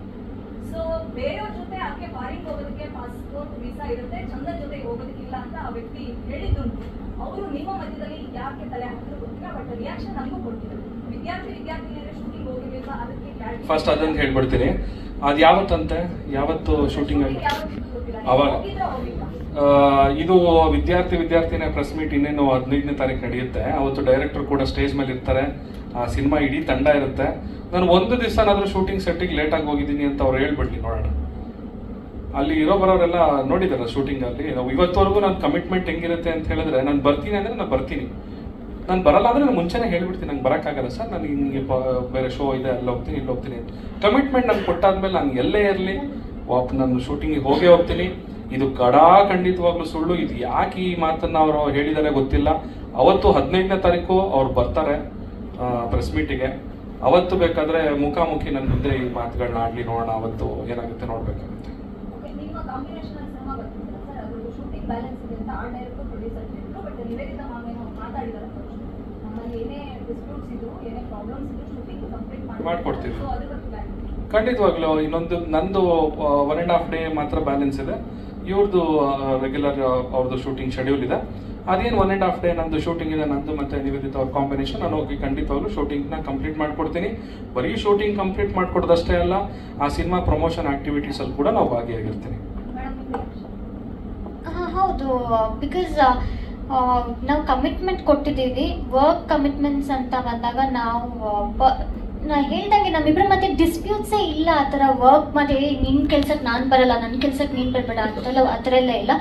F: ಸೊ ಬೇರೆಯವ್ರ ಜೊತೆ ಆಕೆ ಫಾರಿನ್ ಹೋಗೋದಕ್ಕೆ ಪಾಸ್ಪೋರ್ಟ್ ವೀಸಾ ಇರುತ್ತೆ, ಚಂದನ್ ಜೊತೆ ಹೋಗೋದಕ್ಕಿಲ್ಲ ಅಂತ ಆ ವ್ಯಕ್ತಿ ಹೇಳಿದ್ದುಂಟು. ಅವರು ನಿಮ್ಮ ಮಧ್ಯದಲ್ಲಿ ಯಾಕೆ ತಲೆ ಹಾಕಿದ್ರು ಗೊತ್ತಿಲ್ಲ, ಬಟ್ ರಿಯಾಕ್ಷನ್ ನಮಗೂ ಕೊಡ್ತಿದ್ರು. ವಿದ್ಯಾರ್ಥಿನಿಯರೇ ಶೂಟಿಂಗ್ ಹೋಗಿರ್ಲಿಲ್ಲ, ಅದಕ್ಕೆ
A: ಫಸ್ಟ್ ಅದನ್ನ ಹೇಳ್ಬಿಡ್ತೀನಿ. ಅದು ಯಾವತ್ತಂತೆ, ಯಾವತ್ತು ಶೂಟಿಂಗ್ ಆಗಿ ಅವಾಗ ಇದು ವಿದ್ಯಾರ್ಥಿನಿಯ ಪ್ರೆಸ್ ಮೀಟ್ ಇನ್ನೇನು 15ನೇ ತಾರೀಕು ನಡೆಯುತ್ತೆ. ಅವತ್ತು ಡೈರೆಕ್ಟರ್ ಕೂಡ ಸ್ಟೇಜ್ ಮೇಲೆ ಇರ್ತಾರೆ, ಆ ಸಿನಿಮಾ ಇಡೀ ತಂಡ ಇರುತ್ತೆ. ನಾನು ಒಂದು ದಿವಸನಾದ್ರೂ ಶೂಟಿಂಗ್ ಸೆಟ್ಟಿಗೆ ಲೇಟಾಗಿ ಹೋಗಿದ್ದೀನಿ ಅಂತ ಅವ್ರು ಹೇಳ್ಬಿಡ್ಲಿ ನೋಡೋಣ. ಅಲ್ಲಿ ಇರೋ ಬರೋರೆಲ್ಲ ನೋಡಿದಾರೆ ಶೂಟಿಂಗ್ ಅಲ್ಲಿ. ನಾವು ಇವತ್ತವರೆಗೂ ನನ್ನ ಕಮಿಟ್ಮೆಂಟ್ ಹೆಂಗಿರುತ್ತೆ ಅಂತ ಹೇಳಿದ್ರೆ, ನಾನು ಬರ್ತೀನಿ ಅಂದ್ರೆ ನಾನು ಬರ್ತೀನಿ, ನಾನು ಬರಲ್ಲ ಅಂದ್ರೆ ನಾನು ಮುಂಚೆನೇ ಹೇಳ್ಬಿಡ್ತೀನಿ ನಂಗೆ ಬರೋಕ್ಕಾಗಲ್ಲ ಸರ್, ನಾನು ಹಿಂಗೆ ಬೇರೆ ಶೋ ಇದೆ ಅಲ್ಲಿ ಹೋಗ್ತೀನಿ ಇಲ್ಲಿ ಹೋಗ್ತೀನಿ. ಕಮಿಟ್ಮೆಂಟ್ ನಂಗೆ ಕೊಟ್ಟಾದ್ಮೇಲೆ ನಾನು ಎಲ್ಲೇ ಇರಲಿ ನಾನು ಶೂಟಿಂಗಿಗೆ ಹೋಗೇ ಹೋಗ್ತೀನಿ. ಇದು ಖಂಡಿತವಾಗ್ಲೂ ಸುಳ್ಳು. ಇದು ಯಾಕೆ ಈ ಮಾತನ್ನ ಅವರು ಹೇಳಿದ್ದಾರೆ ಗೊತ್ತಿಲ್ಲ. ಅವತ್ತು 15ನೇ ತಾರೀಕು ಅವ್ರು ಬರ್ತಾರೆ ಪ್ರೆಸ್ ಮೀಟಿಗೆ. ಅವತ್ತು ಬೇಕಾದ್ರೆ ಮುಖಾಮುಖಿ ನನ್ನ ಮುಂದೆ ಈ ಮಾತುಗಳನ್ನ ಆಡ್ಲಿ, ನೋಡೋಣ ಅವತ್ತು ಏನಾಗುತ್ತೆ ನೋಡ್ಬೇಕಾಗುತ್ತೆ.
F: ನಿಮ್ಮ ಕಾಂಬಿನೇಷನ್ ಸಿನಿಮಾ ಬರ್ತಿದ್ದೀರಾ ಸರ್, ಅದು ಶೂಟಿಂಗ್ ಬ್ಯಾಲೆನ್ಸ್ ಇದೆ ಅಂತ ಆರ್ಟ್ ಡೈರೆಕ್ಟರ್ ಪ್ರೊಡ್ಯೂಸರ್ ಹೇಳಿದ್ರು. ಬಟ್ ನಿವೇದಿತಾ ಮಾಮೇನೋ ಮಾತಾಡಿದ್ದಾರೆ, ನಮ್ಮಲ್ಲಿ ಏನೇ ಡಿಸ್ಪ್ಯೂಟ್ಸ್ ಇದ್ರು, ಏನೇ ಪ್ರಾಬ್ಲಮ್ಸ್ ಇದ್ರು, ಶೂಟಿಂಗ್ ಕಂಪ್ಲೀಟ್
A: ಮಾಡ್ಕೊಡ್ತೀವಿ.
F: ಸೊ ಅದ್ರ ಬಗ್ಗೆ
A: ಖಂಡಿತವಾಗ್ಲೂ ಇನ್ನೊಂದು ನಂದು 1.5 ಡೇ ಮಾತ್ರ ಬ್ಯಾಲೆನ್ಸ್ ಇದೆ. ಇವ್ರದ್ದು ರೆಗ್ಯುಲರ್ ಅವ್ರದ್ದು ಶೂಟಿಂಗ್ ಶೆಡ್ಯೂಲ್ ಇದೆ. ಅದೇನು 1.5 ಡೇ ನಂದು ಶೂಟಿಂಗ್ ಇದೆ, ನಂದು ಮತ್ತೆ ನಿವೇದಿತ ಅವ್ರ ಕಾಂಬಿನೇಷನ್. ನಾನು ಹೋಗಿ ಖಂಡಿತವಾಗ್ಲೂ ಶೂಟಿಂಗ್ನ ಕಂಪ್ಲೀಟ್ ಮಾಡ್ಕೊಡ್ತೀನಿ. ಬರೀ ಶೂಟಿಂಗ್ ಕಂಪ್ಲೀಟ್ ಮಾಡ್ಕೊಡೋದಷ್ಟೇ ಅಲ್ಲ, ಆ ಸಿನಿಮಾ ಪ್ರಮೋಷನ್ ಆಕ್ಟಿವಿಟೀಸಲ್ಲಿ ಕೂಡ ನಾವು ಭಾಗಿಯಾಗಿರ್ತೀನಿ.
B: ಹೌದು, ಬಿಕಾಸ್ ನಾವು ಕಮಿಟ್ಮೆಂಟ್ ಕೊಟ್ಟಿದ್ದೀವಿ. ವರ್ಕ್ ಕಮಿಟ್ಮೆಂಟ್ಸ್ ಅಂತ ಬಂದಾಗ ನಾವು ನಾ ಹೇಳ್ದಂಗೆ ನಮ್ಮಿಬ್ಬರ ಮಧ್ಯೆ ಡಿಸ್ಪ್ಯೂಟ್ಸೇ ಇಲ್ಲ. ಆ ಥರ ವರ್ಕ್ ಮಾಡಿ ನಿನ್ನ ಕೆಲ್ಸಕ್ಕೆ ನಾನು ಬರಲ್ಲ, ನನ್ನ ಕೆಲ್ಸಕ್ಕೆ ನೀನು ಬರಬೇಡ ಆ ಥರ ಎಲ್ಲ ಇಲ್ಲ.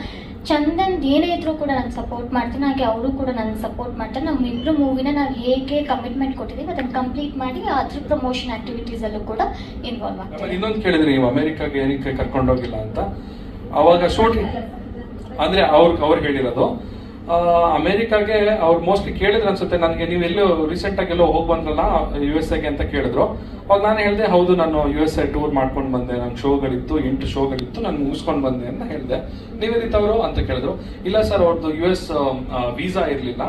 B: ಚಂದನ್ ಏನೇ ಇದ್ರೂ ಕೂಡ ನಾನು ಸಪೋರ್ಟ್ ಮಾಡ್ತೀನಿ, ಹಾಗೆ ಅವರು ಕೂಡ ನನಗೆ ಸಪೋರ್ಟ್ ಮಾಡ್ತಾರೆ. ನಮ್ಮಿಬ್ಬರು ಮೂವಿನ ನಾವು ಹೇಗೆ ಕಮಿಟ್ಮೆಂಟ್ ಕೊಟ್ಟಿದ್ದೀವಿ ಅದನ್ನು ಕಂಪ್ಲೀಟ್ ಮಾಡಿ ಅದ್ರ ಪ್ರಮೋಷನ್ ಆಕ್ಟಿವಿಟೀಸಲ್ಲೂ ಕೂಡ ಇನ್ವಾಲ್ವ್ ಆಗ್ತೀವಿ.
A: ಇನ್ನೊಂದು ಕೇಳಿದ್ರಿ ನೀವು ಅಮೆರಿಕಾಗೆ ಏನಕ್ಕೆ ಕರ್ಕೊಂಡೋಗಿಲ್ಲ ಅಂತ. ಅವಾಗ ಶೂಟಿಂಗ್ ಅಂದ್ರೆ ಅವ್ರು ಹೇಳಿರೋದು ಅಮೆರಿಕಾಗೆ ಅವ್ರು ಮೋಸ್ಟ್ಲಿ ಕೇಳಿದ್ರು ಅನ್ಸುತ್ತೆ ನನಗೆ, ನೀವು ಎಲ್ಲೋ ರೀಸೆಂಟ್ ಆಗಿ ಎಲ್ಲೋ ಹೋಗಿ ಬಂದ್ರಲ್ಲ USA ಗೆ ಅಂತ ಕೇಳಿದ್ರು. ಅವಾಗ ನಾನು ಹೇಳಿದೆ ಹೌದು, ನಾನು USA ಟೂರ್ ಮಾಡ್ಕೊಂಡು ಬಂದೆ, ನನ್ನ ಶೋಗಳಿತ್ತು 8 ಶೋಗಳಿತ್ತು, ನಾನು ಮುಗಿಸ್ಕೊಂಡು ಬಂದೆ ಅಂತ ಹೇಳಿದೆ. ನಿವೇದಿತ ಅವರು ಅಂತ ಕೇಳಿದ್ರು. ಇಲ್ಲ ಸರ್, ಅವ್ರದ್ದು US ವೀಸಾ ಇರಲಿಲ್ಲ,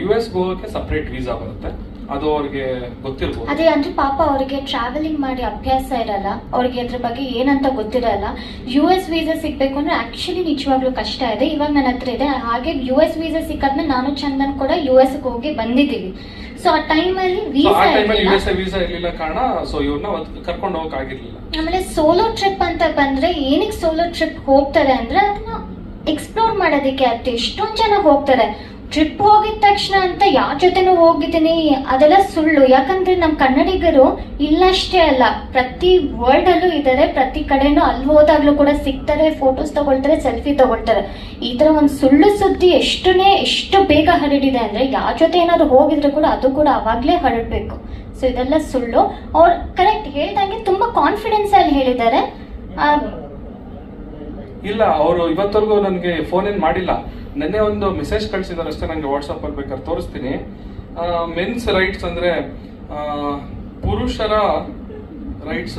A: US ಹೋಗೋಕ್ಕೆ ಸಪ್ರೇಟ್ ವೀಸಾ ಬರುತ್ತೆ, ಅದು ಅವ್ರಿಗೆ ಗೊತ್ತಿರ್ಬೋದು.
B: ಅದೇ ಅಂದ್ರೆ ಪಾಪ ಅವರಿಗೆ ಟ್ರಾವೆಲಿಂಗ್ ಮಾಡಿ ಅಭ್ಯಾಸ ಇರಲ್ಲ, ಅವ್ರಿಗೆ ಅದ್ರ ಬಗ್ಗೆ ಏನಂತ ಗೊತ್ತಿರಲ್ಲ. US ವೀಸಾ ಸಿಗ್ಬೇಕು ಅಂದ್ರೆ ಆಕ್ಚುಲಿ ನಿಜವಾಗ್ಲೂ ಕಷ್ಟ ಇದೆ. ಇವಾಗ ನನ್ನ ಹತ್ರ ಇದೆ. ಹಾಗೆ US ವೀಸಾ ಸಿಕ್ಕಾದ್ಮೇಲೆ ನಾನು ಚಂದನ್ ಕೂಡ US ಗೆ ಹೋಗಿ ಬಂದಿದ್ದೀವಿ. ಸೊ ಆ ಟೈಮಲ್ಲಿ
A: ವೀಸಾ ಇರ್ಲಿಲ್ಲ ಕಾರಣ ಸೊ ಇವ್ರನ್ನ ಕರ್ಕೊಂಡು ಹೋಗಕ್ ಆಗಿರ್ಲಿಲ್ಲ.
B: ಆಮೇಲೆ ಸೋಲೋ ಟ್ರಿಪ್ ಅಂತ ಬಂದ್ರೆ ಏನಕ್ಕೆ ಸೋಲೋ ಟ್ರಿಪ್ ಹೋಗ್ತಾರೆ ಅಂದ್ರೆ ಅದನ್ನ ಎಕ್ಸ್ಪ್ಲೋರ್ ಮಾಡೋದಕ್ಕೆ. ಅದು ಎಷ್ಟೊಂದು ಜನ ಹೋಗ್ತಾರೆ, ಟ್ರಿಪ್ ಹೋಗಿದ ತಕ್ಷಣ ಅಂತ ಯಾರ ಜೊತೆನೂ ಹೋಗಿದ್ದೀನಿ ಅದೆಲ್ಲ ಸುಳ್ಳು. ಯಾಕಂದ್ರೆ ನಮ್ಮ ಕನ್ನಡಿಗರು ಇಲ್ಲಷ್ಟೇ ಅಲ್ಲ, ಪ್ರತಿ ವರ್ಲ್ಡ್ ಅಲ್ಲೂ ಇದ್ದಾರೆ, ಪ್ರತಿ ಕಡೆನೂ ಅಲ್ಲಿ ಹೋದಾಗ್ಲೂ ಕೂಡ ಸಿಗ್ತಾರೆ, ಫೋಟೋಸ್ ತಗೊಳ್ತಾರೆ, ಸೆಲ್ಫಿ ತಗೊಳ್ತಾರೆ. ಈ ತರ ಒಂದು ಸುಳ್ಳು ಸುದ್ದಿ ಎಷ್ಟು ಬೇಗ ಹರಡಿದೆ ಅಂದ್ರೆ ಯಾರ ಜೊತೆ ಏನಾದ್ರು ಹೋಗಿದ್ರೆ ಕೂಡ ಅದು ಕೂಡ ಅವಾಗ್ಲೇ ಹರಡ್ಬೇಕು. ಸೊ ಇದೆಲ್ಲ ಸುಳ್ಳು. ಅವ್ರು ಕರೆಕ್ಟ್ ಹೇಳ್ದಂಗೆ ತುಂಬಾ ಕಾನ್ಫಿಡೆನ್ಸ್ ಅಲ್ಲಿ ಹೇಳಿದ್ದಾರೆ.
A: ಇಲ್ಲ, ಅವರು ಇವತ್ತವರೆಗೂ ನನಗೆ ಫೋನ್ ಏನು ಮಾಡಿಲ್ಲ. ನೆನ್ನೆ ಒಂದು ಮೆಸೇಜ್ ಕಳಿಸಿದಾರೆ ಅಷ್ಟೇ, ನನಗೆ ವಾಟ್ಸಪ್ ಅಲ್ಲಿ ಬೇಕಾದ್ರೆ ತೋರಿಸ್ತೀನಿ. ಮೆನ್ಸ್ ರೈಟ್ಸ್ ಅಂದ್ರೆ ಪುರುಷರ ರೈಟ್ಸ್,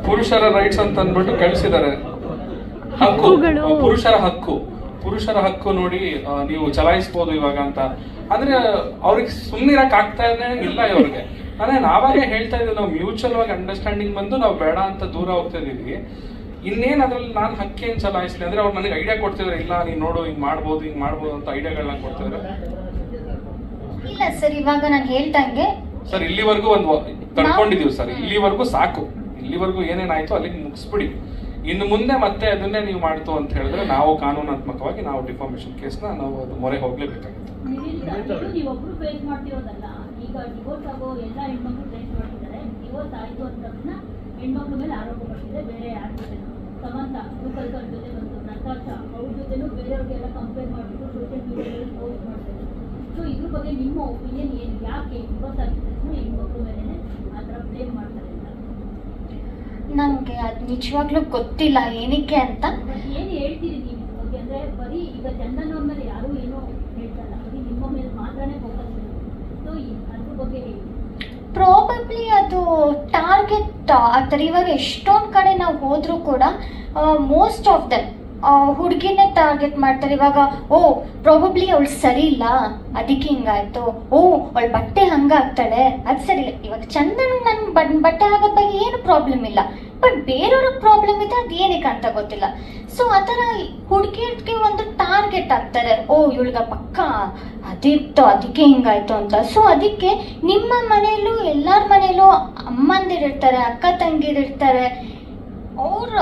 A: ಪುರುಷರ ರೈಟ್ಸ್ ಅಂತ ಅಂದ್ಬಿಟ್ಟು ಕಳಿಸಿದ್ದಾರೆ. ಹಕ್ಕು, ಪುರುಷರ ಹಕ್ಕು ನೋಡಿ ನೀವು ಚಲಾಯಿಸ್ಬೋದು ಇವಾಗ ಅಂತ. ಅಂದ್ರೆ ಅವ್ರಿಗೆ ಸುಮ್ಮನಿರಕ್ ಆಗ್ತಾನೆ ಇಲ್ಲ ಇವ್ರಿಗೆ. ಅಂದ್ರೆ ನಾವಾಗೇ ಹೇಳ್ತಾ ಇದ್ದೀವಿ, ನಾವು ಮ್ಯೂಚುವಲ್ ಆಗಿ ಅಂಡರ್ಸ್ಟ್ಯಾಂಡಿಂಗ್ ಬಂದು ನಾವು ಬೇಡ ಅಂತ ದೂರ ಹೋಗ್ತಾ ಇದೀವಿ. ಇನ್ನೇನ್ ಅದ್ರಲ್ಲಿ ನಾನು ಹಕ್ಕೇನ್ ಚಲಾಯಿಸ್ಲಿ ಅಂದ್ರೆ ಅವ್ರು ನನಗೆ ಐಡಿಯಾ ಕೊಡ್ತಿದ್ರೆ, ಇಲ್ಲ ನೀನ್ ನೋಡು ಹಿಂಗ್ ಮಾಡ್ಬೋದು ಅಂತ ಐಡಿಯಾಗಳನ್ನ ಕೊಡ್ತಿದ್ರೆ.
B: ಇಲ್ಲ ಸರ್, ಇವಾಗ ನಾನು ಹೇಳ್ದಂಗೆ
A: ಸರ್ ಇಲ್ಲಿವರೆಗೂ ಒಂದು ತಡ್ಕೊಂಡಿದೀವಿ ಸರ್, ಇಲ್ಲಿವರೆಗೂ ಸಾಕು. ಇಲ್ಲಿವರೆಗೂ ಏನೇನಾಯ್ತು ಅಲ್ಲಿಗೆ ಮುಗಿಸ್ಬಿಡಿ. ಇನ್ನು ಮುಂದೆ ಮತ್ತೆ ಅದನ್ನೇ ನೀವು ಮಾಡ್ತು ಅಂತ ಹೇಳಿದ್ರೆ ನಾವು ಕಾನೂನಾತ್ಮಕವಾಗಿ ನಾವು ಡಿಫಾರ್ಮೇಶನ್ ಕೇಸ್ನ ನಾವು ಅದು ಮೊರೆ ಹೋಗ್ಲೇಬೇಕಾಗುತ್ತೆ.
F: ನೀವೊಬ್ರು ಫೇಸ್ ಮಾಡ್ತಿರೋದಲ್ಲ, ಈಗ ಡಿವೋರ್ಸ್ ಆಗೋ ಎಲ್ಲ ಹೆಣ್ಮಕ್ಳು ಫೇಸ್ ಮಾಡ್ತಿದ್ದಾರೆ. ಡಿವೋರ್ಸ್ ಆಯ್ತು ಅಂದ ತಕ್ಷಣ ಹೆಣ್ಮಕ್ಳ ಮೇಲೆ ಆರೋಪ ಬರ್ತಿದೆ. ಬೇರೆ ಯಾರ ಜೊತೆ ಸಮಂತ ಸೂಪರ್ಕರ್ ಜೊತೆ ಬಂತು, ನಟಾಶಾ ಅವ್ರ ಜೊತೆನೂ ಬೇರೆಯವ್ರಿಗೆಲ್ಲ ಕಂಪೇರ್ ಮಾಡಿಬಿಟ್ಟು ಸೋಷಿಯಲ್ ಮೀಡಿಯಾದಲ್ಲಿ ಪೋಸ್ಟ್ ಮಾಡ್ತಾರೆ. ಸೊ ಇದ್ರ ಬಗ್ಗೆ ನಿಮ್ಮ ಒಪಿನಿಯನ್ ಏನು? ಯಾಕೆ ಡಿವೋರ್ಸ್ ಆಗಿದ ತಕ್ಷಣ ಹೆಣ್ಮಕ್ಳ ಮೇಲೆ ಆ ಥರ ಬ್ಲೇಮ್ ಮಾಡ್ತಾರೆ ಅಂತ?
B: ನನಗೆ ಅದು ನಿಜವಾಗ್ಲೂ ಗೊತ್ತಿಲ್ಲ ಏನಕ್ಕೆ ಅಂತ.
F: ಏನು ಹೇಳ್ತೀರಿ ನೀವು ಇದ್ರ ಬಗ್ಗೆ? ಅಂದರೆ ಬರೀ ಈಗ ಚಂದನ್ ಅವ್ರ ಮೇಲೆ ಯಾರೂ ಏನೋ ಹೇಳ್ತಲ್ಲ, ಬರೀ ನಿಮ್ಮ ಮೇಲೆ ಮಾತ್ರನೇ ಫೋಕಸ್ ಮಾಡಿ. ಸೊ ಅದ್ರ ಬಗ್ಗೆ ಹೇಳಿ.
B: ಪ್ರಾಬಬ್ಲಿ ಅದು ಟಾರ್ಗೆಟ್ ಆಗ್ತಾರೆ. ಇವಾಗ ಎಷ್ಟೊಂದು ಕಡೆ ನಾವು ಹೋದ್ರೂ ಕೂಡ ಮೋಸ್ಟ್ ಆಫ್ ದೆಮ್ ಹುಡುಗಿನೇ ಟಾರ್ಗೆಟ್ ಮಾಡ್ತಾರೆ. ಇವಾಗ ಪ್ರಾಬಬ್ಲಿ ಅವಳು ಸರಿ ಇಲ್ಲ ಅದಕ್ಕೆ ಹಿಂಗಾಯ್ತು, ಅವಳ ಬಟ್ಟೆ ಹಂಗಾಗ್ತಾಳೆ ಅದು ಸರಿ ಇಲ್ಲ. ಇವಾಗ ಚಂದನ್ ನನ್ನ ಬಟ್ಟೆ ಹಾಕೋದ್ ಬಗ್ಗೆ ಏನು ಪ್ರಾಬ್ಲಮ್ ಇಲ್ಲ, ಬಟ್ ಬೇರೆಯವ್ರಿಗೆ ಪ್ರಾಬ್ಲಮ್ ಇದೆ, ಅದು ಏನಕ್ಕೆ ಅಂತ ಗೊತ್ತಿಲ್ಲ. ಸೊ ಆ ಥರ ಹುಡುಗಿಗೆ ಒಂದು ಟಾರ್ಗೆಟ್ ಆಗ್ತಾರೆ, ಇವಳಿಗ ಪಕ್ಕ ಅದಿತ್ತು ಅದಕ್ಕೆ ಹಿಂಗಾಯ್ತು ಅಂತ. ಸೊ ಅದಕ್ಕೆ ನಿಮ್ಮ ಮನೆಯಲ್ಲೂ ಎಲ್ಲರ ಮನೆಯಲ್ಲೂ ಅಮ್ಮಂದಿರಿರ್ತಾರೆ, ಅಕ್ಕ ತಂಗಿರಿರ್ತಾರೆ. ಅವ್ರು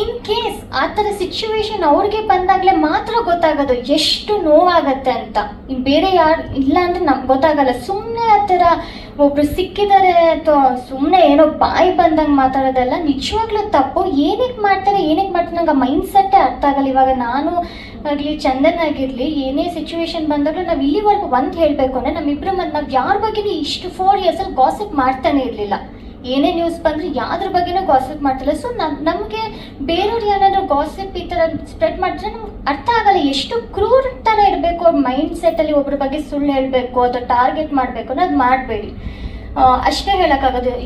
B: ಇನ್ ಕೇಸ್ ಆ ಥರ ಸಿಚುವೇಶನ್ ಅವ್ರಿಗೆ ಬಂದಾಗಲೇ ಮಾತ್ರ ಗೊತ್ತಾಗೋದು ಎಷ್ಟು ನೋವಾಗತ್ತೆ ಅಂತ. ಇನ್ನು ಬೇರೆ ಯಾರು ಇಲ್ಲ ಅಂದ್ರೆ ನಮ್ಗೆ ಗೊತ್ತಾಗಲ್ಲ. ಸುಮ್ಮನೆ ಆ ಥರ ಒಬ್ರು ಸಿಕ್ಕಿದ್ದಾರೆ ಅಥವಾ ಸುಮ್ಮನೆ ಏನೋ ಬಾಯಿ ಬಂದಂಗೆ ಮಾತಾಡೋದಲ್ಲ, ನಿಜವಾಗ್ಲೂ ತಪ್ಪು. ಏನಕ್ಕೆ ಮಾಡ್ತಾರೆ ನಂಗೆ ಆ ಮೈಂಡ್ ಸೆಟ್ಟೇ ಅರ್ಥ ಆಗಲ್ಲ. ಇವಾಗ ನಾನು ಆಗಲಿ ಚಂದನ್ ಆಗಿರಲಿ ಏನೇ ಸಿಚುವೇಶನ್ ಬಂದಾಗಲೂ ನಾವು ಇಲ್ಲಿವರೆಗೂ ಒಂದು ಹೇಳಬೇಕು ಅಂದರೆ ನಮ್ಮಿಬ್ಬರು ನಾವು ಯಾರ ಬಗ್ಗೆನೂ ಇಷ್ಟು 4 yearsಲ್ಲಿ ಗಾಸಿಪ್ ಮಾಡ್ತಾನೆ ಇರಲಿಲ್ಲ. ಏನೇ ನ್ಯೂಸ್ ಬಂದರೆ ಯಾವ್ದ್ರ ಬಗ್ಗೆನೂ ಗಾಸಿಪ್ ಮಾಡ್ತಿಲ್ಲ. ಸೊ ನಮಗೆ ಬೇರೆಯವ್ರು ಏನಾದರೂ ಗಾಸಿಪ್ ಈ ಥರ ಸ್ಪ್ರೆಡ್ ಮಾಡಿದ್ರೆ ನಮ್ಗೆ ಅರ್ಥ ಆಗಲ್ಲ ಎಷ್ಟು ಕ್ರೂರ್ ಥರ ಇರಬೇಕು. ಅವ್ರ ಮೈಂಡ್ ಸೆಟ್ಟಲ್ಲಿ ಒಬ್ಬರ ಬಗ್ಗೆ ಸುಳ್ಳು ಹೇಳಬೇಕು ಅಥವಾ ಟಾರ್ಗೆಟ್ ಮಾಡಬೇಕು ಅನ್ನೋದು ಮಾಡಬೇಡಿ, ಅಷ್ಟೇ ಹೇಳೋಕ್ಕಾಗೋದು.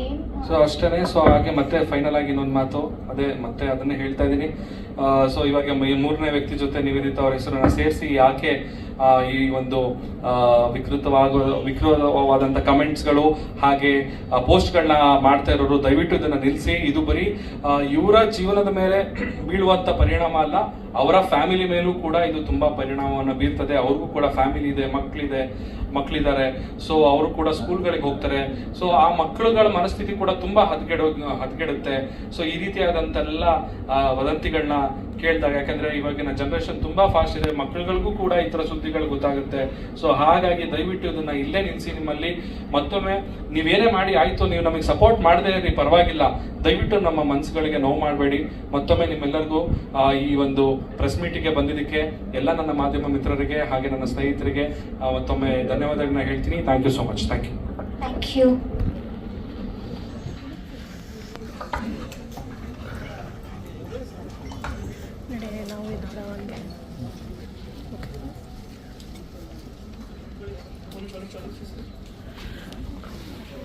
A: ಸೊ ಅಷ್ಟೇ. ಸೊ ಹಾಗೆ ಮತ್ತೆ ಫೈನಲ್ ಆಗಿ ಇನ್ನೊಂದು ಮಾತು, ಅದೇ ಮತ್ತೆ ಅದನ್ನೇ ಹೇಳ್ತಾ ಇದ್ದೀನಿ. ಸೊ ಇವಾಗ ಮೂರನೇ ವ್ಯಕ್ತಿ ಜೊತೆ ನಿವೇದಿತಾ ಅವರ ಹೆಸರನ್ನ ಸೇರಿಸಿ ಯಾಕೆ ಈ ಒಂದು ವಿಕೃತವಾದಂಥ ಕಮೆಂಟ್ಸ್ಗಳು ಹಾಗೆ ಪೋಸ್ಟ್ಗಳನ್ನ ಮಾಡ್ತಾ ಇರೋರು ದಯವಿಟ್ಟು ಇದನ್ನು ನಿಲ್ಲಿಸಿ. ಇದು ಬರೀ ಇವರ ಜೀವನದ ಮೇಲೆ ಬೀಳುವಂಥ ಪರಿಣಾಮ ಅಲ್ಲ, ಅವರ ಫ್ಯಾಮಿಲಿ ಮೇಲೂ ಕೂಡ ಇದು ತುಂಬಾ ಪರಿಣಾಮವನ್ನು ಬೀರ್ತದೆ. ಅವ್ರಿಗೂ ಕೂಡ ಫ್ಯಾಮಿಲಿ ಇದೆ, ಮಕ್ಕಳಿದ್ದಾರೆ. ಸೊ ಅವರು ಕೂಡ ಸ್ಕೂಲ್ಗಳಿಗೆ ಹೋಗ್ತಾರೆ. ಸೊ ಆ ಮಕ್ಕಳುಗಳ ಮನಸ್ಥಿತಿ ಕೂಡ ತುಂಬಾ ಹದಗೆಡುತ್ತೆ. ಸೊ ಈ ರೀತಿಯಾದಂತೆಲ್ಲ ವದಂತಿಗಳನ್ನ ಕೇಳಿದಾಗ, ಯಾಕಂದ್ರೆ ಇವಾಗಿನ ಜನರೇಷನ್ ತುಂಬಾ ಫಾಸ್ಟ್ ಇದೆ, ಮಕ್ಕಳುಗಳಿಗೂ ಕೂಡ ಈ ತರ ಸುದ್ದಿಗಳು ಗೊತ್ತಾಗುತ್ತೆ. ಸೊ ಹಾಗಾಗಿ ದಯವಿಟ್ಟು ಇದನ್ನ ಇಲ್ಲೇ ನಿಲ್ಲಿಸಿ. ನಿಮ್ಮಲ್ಲಿ ಮತ್ತೊಮ್ಮೆ ನೀವೇನೇ ಮಾಡಿ ಆಯ್ತು, ನೀವು ನಮಗೆ ಸಪೋರ್ಟ್ ಮಾಡದೇ ಇರಿ ಪರವಾಗಿಲ್ಲ, ದಯವಿಟ್ಟು ನಮ್ಮ ಮನಸ್ಸುಗಳಿಗೆ ನೋವು ಮಾಡಬೇಡಿ. ಮತ್ತೊಮ್ಮೆ ನಿಮ್ಮೆಲ್ಲರಿಗೂ ಈ ಒಂದು ಪ್ರೆಸ್ ಮೀಟಿಗೆ ಬಂದಿದ್ದಕ್ಕೆ ಎಲ್ಲ ನನ್ನ ಮಾಧ್ಯಮ ಮಿತ್ರರಿಗೆ ಹಾಗೆ ನನ್ನ ಸ್ನೇಹಿತರಿಗೆ ಮತ್ತೊಮ್ಮೆ ಧನ್ಯವಾದಗಳನ್ನ ಹೇಳ್ತೀನಿ. Thank you so much. Thank you.
G: ನಾವು